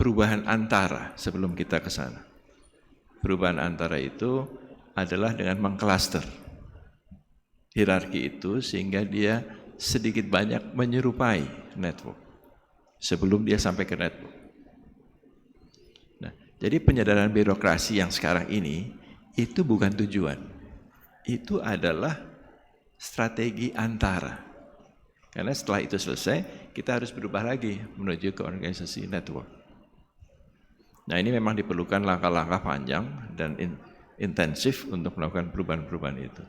perubahan antara sebelum kita ke sana. Perubahan antara itu adalah dengan mengklaster hierarki itu sehingga dia sedikit banyak menyerupai network sebelum dia sampai ke network. Nah, jadi penyadaran birokrasi yang sekarang ini itu bukan tujuan. Itu adalah strategi antara. Karena setelah itu selesai, kita harus berubah lagi menuju ke organisasi network. Nah, ini memang diperlukan langkah-langkah panjang dan intensif untuk melakukan perubahan-perubahan itu.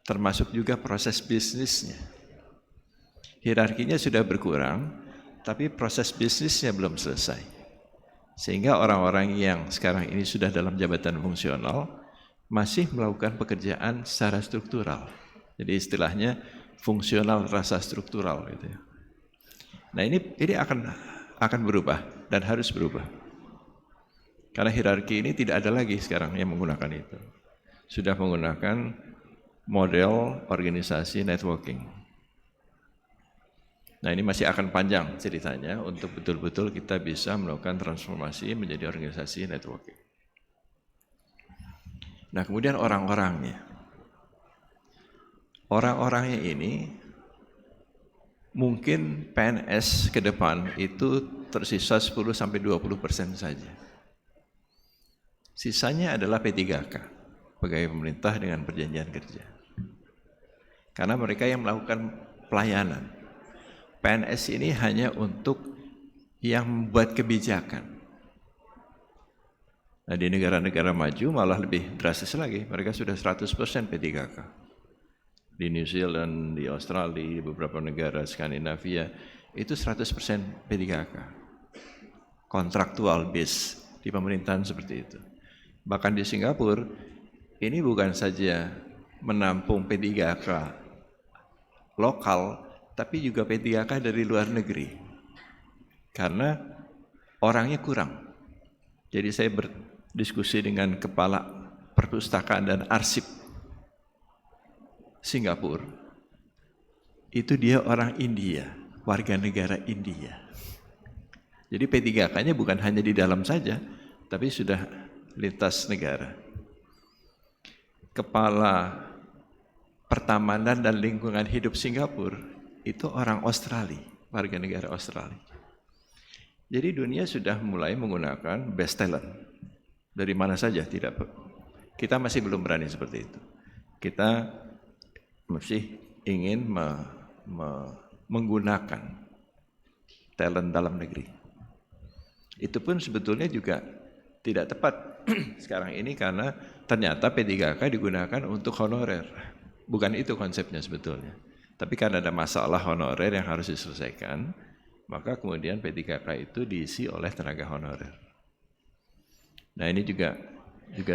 Termasuk juga proses bisnisnya. Hierarkinya sudah berkurang, tapi proses bisnisnya belum selesai. Sehingga orang-orang yang sekarang ini sudah dalam jabatan fungsional masih melakukan pekerjaan secara struktural. Jadi istilahnya fungsional rasa struktural gitu ya. Nah, ini akan berubah dan harus berubah. Karena hierarki ini tidak ada lagi sekarang yang menggunakan itu. Sudah menggunakan model organisasi networking. Nah, ini masih akan panjang ceritanya untuk betul-betul kita bisa melakukan transformasi menjadi organisasi networking. Nah, kemudian orang-orangnya. Orang-orangnya ini mungkin PNS ke depan itu tersisa 10-20% saja. Sisanya adalah P3K, pegawai pemerintah dengan perjanjian kerja. Karena mereka yang melakukan pelayanan. PNS ini hanya untuk yang membuat kebijakan. Nah, di negara-negara maju malah lebih drastis lagi. Mereka sudah 100% P3K. Di New Zealand, di Australia, di beberapa negara Skandinavia, itu 100% P3K. Kontraktual base di pemerintahan seperti itu. Bahkan di Singapura, ini bukan saja menampung P3K lokal, tapi juga P3K dari luar negeri. Karena orangnya kurang. Jadi saya berdiskusi dengan kepala perpustakaan dan arsip Singapura. Itu dia orang India, warga negara India. Jadi P3K-nya bukan hanya di dalam saja, tapi sudah lintas negara. Kepala Pertamanan dan Lingkungan Hidup Singapura itu orang Australia, warga negara Australia. Jadi dunia sudah mulai menggunakan best talent. Dari mana saja, kita masih belum berani seperti itu. Kita masih ingin menggunakan talent dalam negeri. Itu pun sebetulnya juga tidak tepat sekarang ini karena ternyata P3K digunakan untuk honorer. Bukan itu konsepnya sebetulnya. Tapi karena ada masalah honorer yang harus diselesaikan, maka kemudian P3K itu diisi oleh tenaga honorer. Nah, ini juga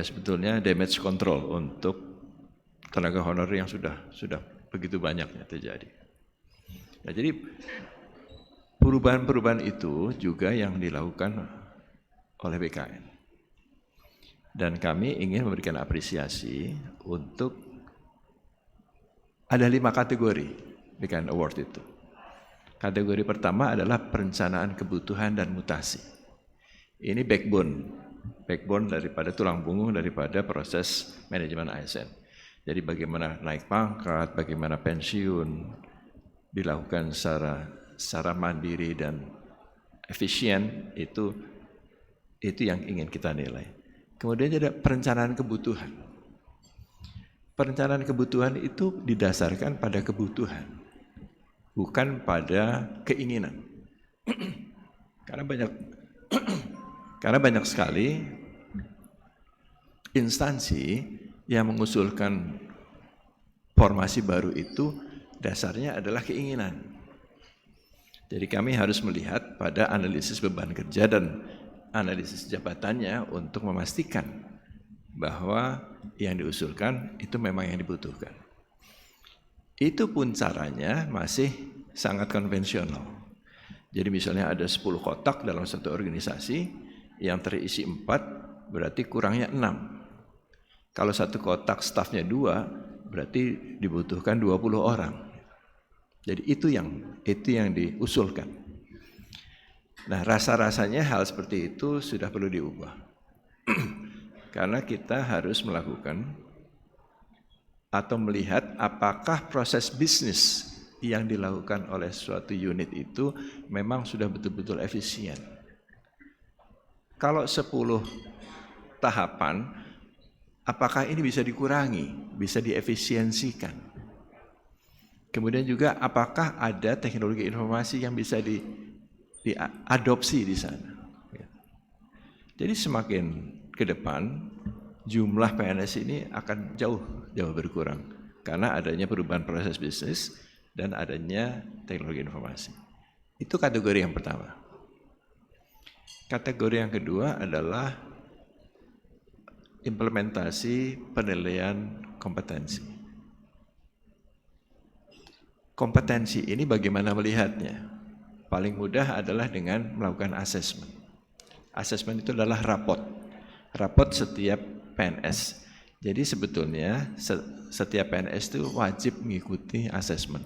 sebetulnya damage control untuk tenaga honorer yang sudah begitu banyaknya terjadi. Nah, jadi perubahan-perubahan itu juga yang dilakukan oleh BKN. Dan kami ingin memberikan apresiasi untuk ada 5 kategori BKN Award itu. Kategori pertama adalah perencanaan kebutuhan dan mutasi. Ini backbone backbone daripada tulang punggung daripada proses manajemen ASN. Jadi bagaimana naik pangkat, bagaimana pensiun dilakukan secara mandiri dan efisien, itu yang ingin kita nilai. Kemudian ada perencanaan kebutuhan. Perencanaan kebutuhan itu didasarkan pada kebutuhan, bukan pada keinginan. Karena banyak sekali instansi yang mengusulkan formasi baru itu dasarnya adalah keinginan. Jadi kami harus melihat pada analisis beban kerja dan analisis jabatannya untuk memastikan bahwa yang diusulkan itu memang yang dibutuhkan. Itu pun caranya masih sangat konvensional. Jadi misalnya ada 10 kotak dalam satu organisasi, yang terisi 4, berarti kurangnya 6. Kalau satu kotak stafnya 2, berarti dibutuhkan 20 orang. Jadi itu yang diusulkan. Nah, rasa-rasanya hal seperti itu sudah perlu diubah. Karena kita harus melakukan atau melihat apakah proses bisnis yang dilakukan oleh suatu unit itu memang sudah betul-betul efisien. Kalau 10 tahapan, apakah ini bisa dikurangi, bisa diefisiensikan? Kemudian juga apakah ada teknologi informasi yang bisa diadopsi di sana? Jadi semakin ke depan jumlah PNS ini akan jauh berkurang karena adanya perubahan proses bisnis dan adanya teknologi informasi. Itu kategori yang pertama. Kategori yang kedua adalah implementasi penilaian kompetensi. Kompetensi ini bagaimana melihatnya? Paling mudah adalah dengan melakukan asesmen. Asesmen itu adalah rapot setiap PNS. Jadi sebetulnya setiap PNS itu wajib mengikuti asesmen.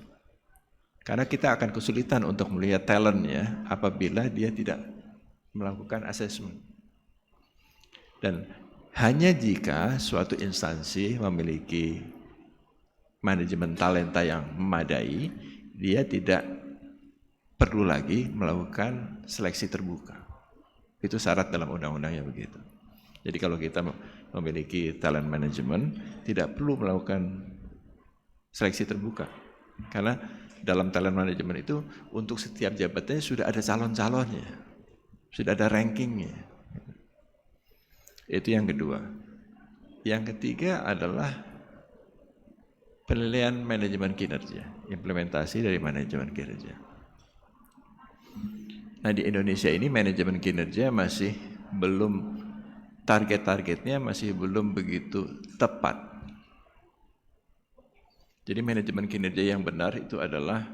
Karena kita akan kesulitan untuk melihat talentnya apabila dia tidak melakukan asesmen. Dan hanya jika suatu instansi memiliki manajemen talenta yang memadai, dia tidak perlu lagi melakukan seleksi terbuka. Itu syarat dalam undang-undangnya begitu. Jadi kalau kita memiliki talent management, tidak perlu melakukan seleksi terbuka. Karena dalam talent management itu untuk setiap jabatannya sudah ada calon-calonnya, sudah ada rankingnya. Itu yang kedua. Yang ketiga adalah penilaian manajemen kinerja, implementasi dari manajemen kinerja. Nah, di Indonesia ini manajemen kinerja masih belum, target-targetnya masih belum begitu tepat. Jadi manajemen kinerja yang benar itu adalah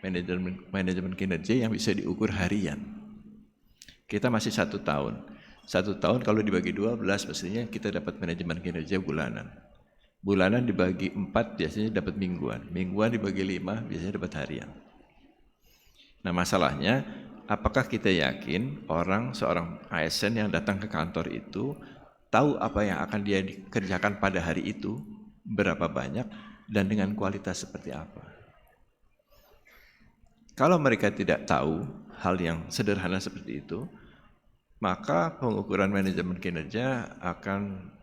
manajemen kinerja yang bisa diukur harian. Kita masih 1 tahun. 1 tahun kalau dibagi 12 mestinya kita dapat manajemen kinerja bulanan. Bulanan dibagi 4 biasanya dapat mingguan. Mingguan dibagi 5 biasanya dapat harian. Nah, masalahnya apakah kita yakin seorang ASN yang datang ke kantor itu tahu apa yang akan dia kerjakan pada hari itu, berapa banyak, dan dengan kualitas seperti apa? Kalau mereka tidak tahu hal yang sederhana seperti itu, maka pengukuran manajemen kinerja akan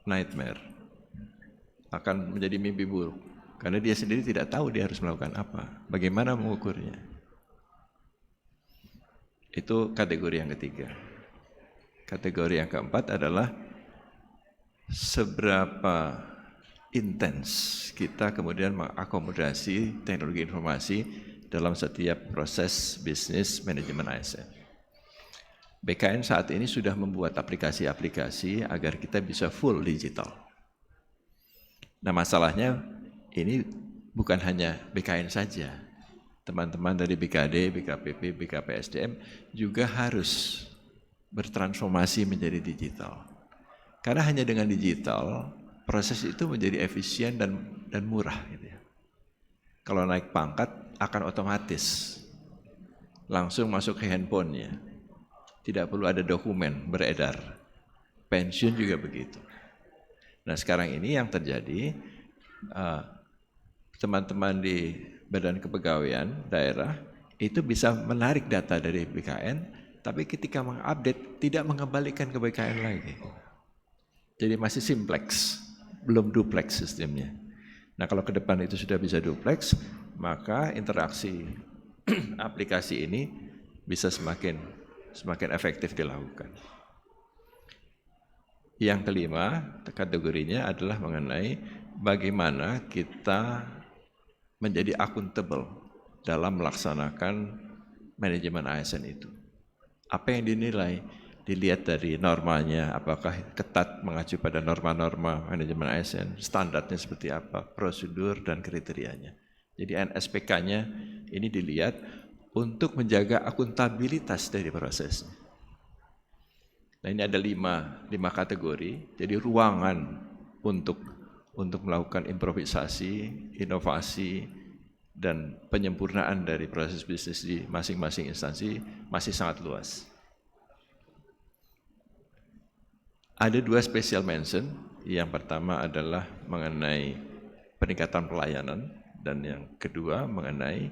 nightmare, akan menjadi mimpi buruk. Karena dia sendiri tidak tahu dia harus melakukan apa, bagaimana mengukurnya. Itu kategori yang ketiga. Kategori yang keempat adalah seberapa intens kita kemudian mengakomodasi teknologi informasi dalam setiap proses bisnis manajemen ASN. BKN saat ini sudah membuat aplikasi-aplikasi agar kita bisa full digital. Nah, masalahnya ini bukan hanya BKN saja. Teman-teman dari BKD, BKPP, BKPSDM juga harus bertransformasi menjadi digital. Karena hanya dengan digital, proses itu menjadi efisien dan murah. Gitu ya. Kalau naik pangkat akan otomatis, langsung masuk ke handphonenya. Tidak perlu ada dokumen beredar. pensiun juga begitu. Nah sekarang ini yang terjadi, teman-teman di Badan Kepegawaian daerah itu bisa menarik data dari BKN, tapi ketika mengupdate tidak mengembalikan ke BKN lagi. Jadi masih simplex, belum duplex sistemnya. Nah kalau ke depan itu sudah bisa duplex, maka interaksi aplikasi ini bisa semakin efektif dilakukan. Yang kelima kategorinya adalah mengenai bagaimana kita menjadi akuntabel dalam melaksanakan manajemen ASN itu. Apa yang dinilai? Dilihat dari normanya, apakah ketat mengacu pada norma-norma manajemen ASN, standarnya seperti apa, prosedur dan kriterianya. Jadi NSPK-nya ini dilihat untuk menjaga akuntabilitas dari prosesnya. Nah ini ada lima kategori, jadi ruangan untuk melakukan improvisasi, inovasi, dan penyempurnaan dari proses bisnis di masing-masing instansi masih sangat luas. Ada 2 special mention, yang pertama adalah mengenai peningkatan pelayanan, dan yang kedua mengenai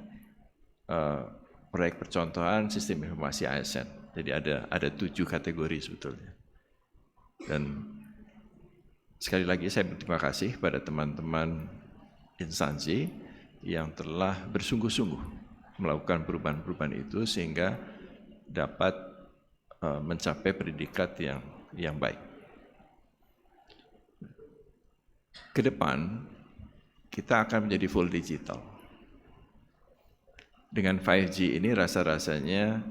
proyek percontohan sistem informasi ASN. Jadi ada 7 kategori sebetulnya. Dan sekali lagi saya berterima kasih pada teman-teman instansi yang telah bersungguh-sungguh melakukan perubahan-perubahan itu sehingga dapat mencapai predikat yang baik. Ke depan kita akan menjadi full digital. Dengan 5G ini rasa-rasanya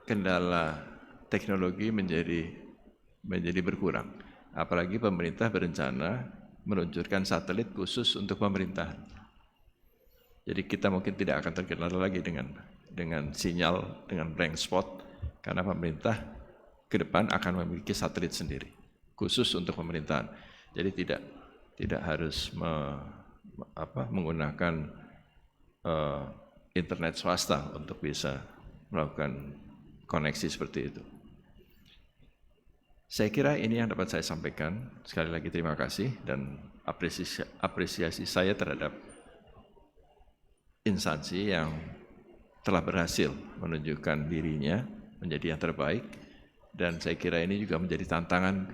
kendala teknologi menjadi berkurang. Apalagi pemerintah berencana meluncurkan satelit khusus untuk pemerintahan. Jadi kita mungkin tidak akan terkenal lagi dengan sinyal, dengan blank spot, karena pemerintah ke depan akan memiliki satelit sendiri khusus untuk pemerintahan. Jadi tidak harus menggunakan internet swasta untuk bisa melakukan koneksi seperti itu. Saya kira ini yang dapat saya sampaikan. Sekali lagi terima kasih dan apresiasi saya terhadap instansi yang telah berhasil menunjukkan dirinya menjadi yang terbaik, dan saya kira ini juga menjadi tantangan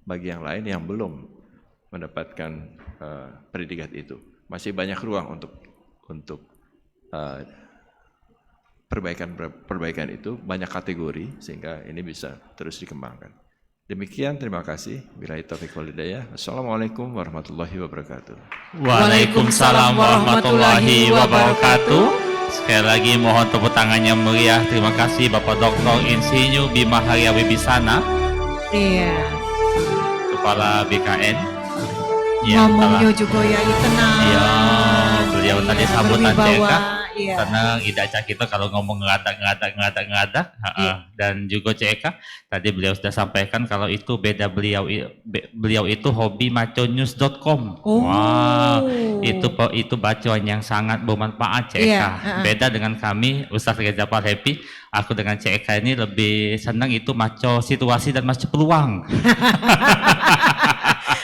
bagi yang lain yang belum mendapatkan predikat itu. Masih banyak ruang untuk perbaikan itu, banyak kategori sehingga ini bisa terus dikembangkan. Demikian, terima kasih. Billahi taufiq wal hidayah. Assalamualaikum warahmatullahi wabarakatuh. Waalaikumsalam warahmatullahi wabarakatuh. Sekali lagi mohon tepuk tangan yang meriah. Terima kasih Bapak Dr. Insinyur Bima Haria Wibisana. Iya. Kepala BKN. Ngomongnya juga ya tenang. Iya, beliau tadi sambutan CK. Iya. Tenang, tidak cak itu kalau ngomong ngada. Dan juga CK tadi beliau sudah sampaikan kalau itu beda, beliau itu hobi maconews.com. Wow, itu bacaan yang sangat bermanfaat CK. Iya, beda dengan kami Ustaz Reza Happy. Aku dengan CK ini lebih senang itu maco situasi dan maco peluang.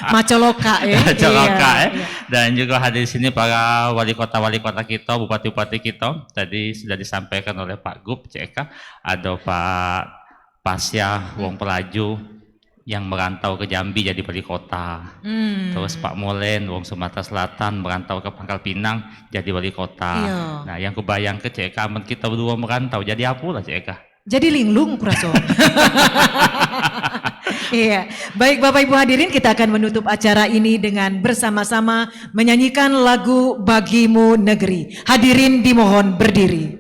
Maco loka ya. Maco loka ya. Dan juga hadir di sini para wali kota kita, bupati-bupati kita. Tadi sudah disampaikan oleh Pak Gub CK, ada Pak Pasya Wong Pelaju yang merantau ke Jambi jadi wali kota. Terus Pak Molen Wong Sumatera Selatan merantau ke Pangkal Pinang jadi wali kota. Iya. Nah, yang kebayang ke CK kita berdua merantau jadi apa lah CK? Jadi linglung kuraso. Iya, baik Bapak Ibu hadirin, kita akan menutup acara ini dengan bersama-sama menyanyikan lagu Bagimu Negeri. Hadirin dimohon berdiri.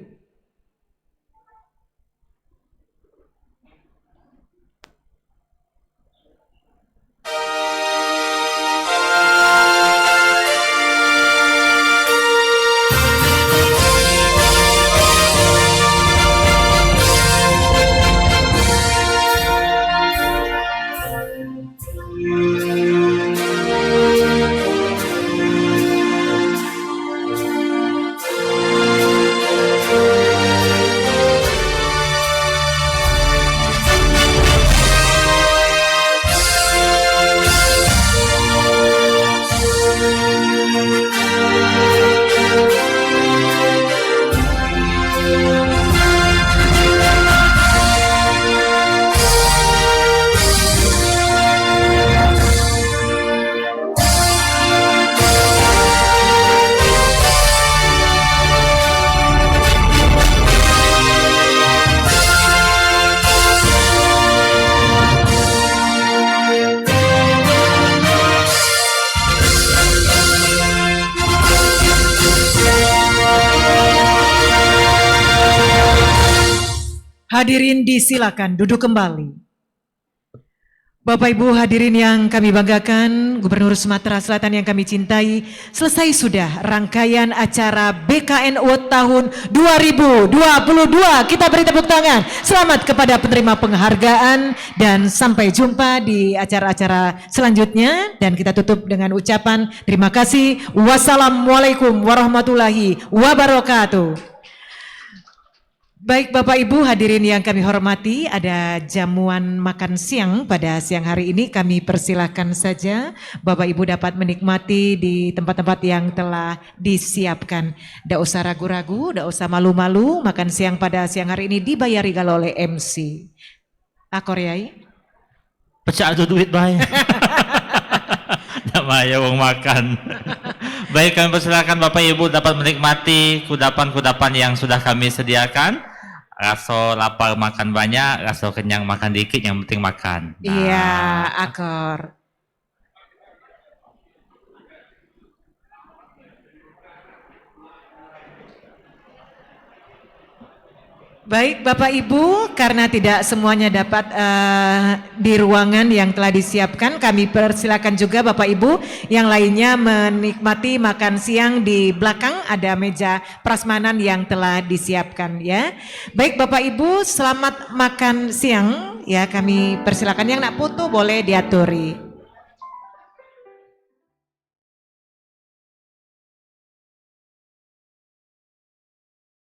Hadirin disilakan duduk kembali. Bapak Ibu hadirin yang kami banggakan, Gubernur Sumatera Selatan yang kami cintai, selesai sudah rangkaian acara BKN Award tahun 2022. Kita beri tepuk tangan. Selamat kepada penerima penghargaan dan sampai jumpa di acara-acara selanjutnya. Dan kita tutup dengan ucapan terima kasih. Wassalamualaikum warahmatullahi wabarakatuh. Baik Bapak Ibu hadirin yang kami hormati, ada jamuan makan siang pada siang hari ini. Kami persilahkan saja Bapak Ibu dapat menikmati di tempat-tempat yang telah disiapkan. Tidak usah ragu-ragu, tidak usah malu-malu, makan siang pada siang hari ini dibayari kalau oleh MC. Koreai? Pecah tuh duit baik. Namanya wong makan. Baik, kami persilakan Bapak Ibu dapat menikmati kudapan-kudapan yang sudah kami sediakan. Raso lapar makan banyak, raso kenyang makan dikit, yang penting makan. Iya, akor. Baik Bapak Ibu, karena tidak semuanya dapat di ruangan yang telah disiapkan, kami persilakan juga Bapak Ibu yang lainnya menikmati makan siang di belakang, ada meja prasmanan yang telah disiapkan ya. Baik Bapak Ibu, selamat makan siang ya, kami persilakan yang nak foto boleh diaturi.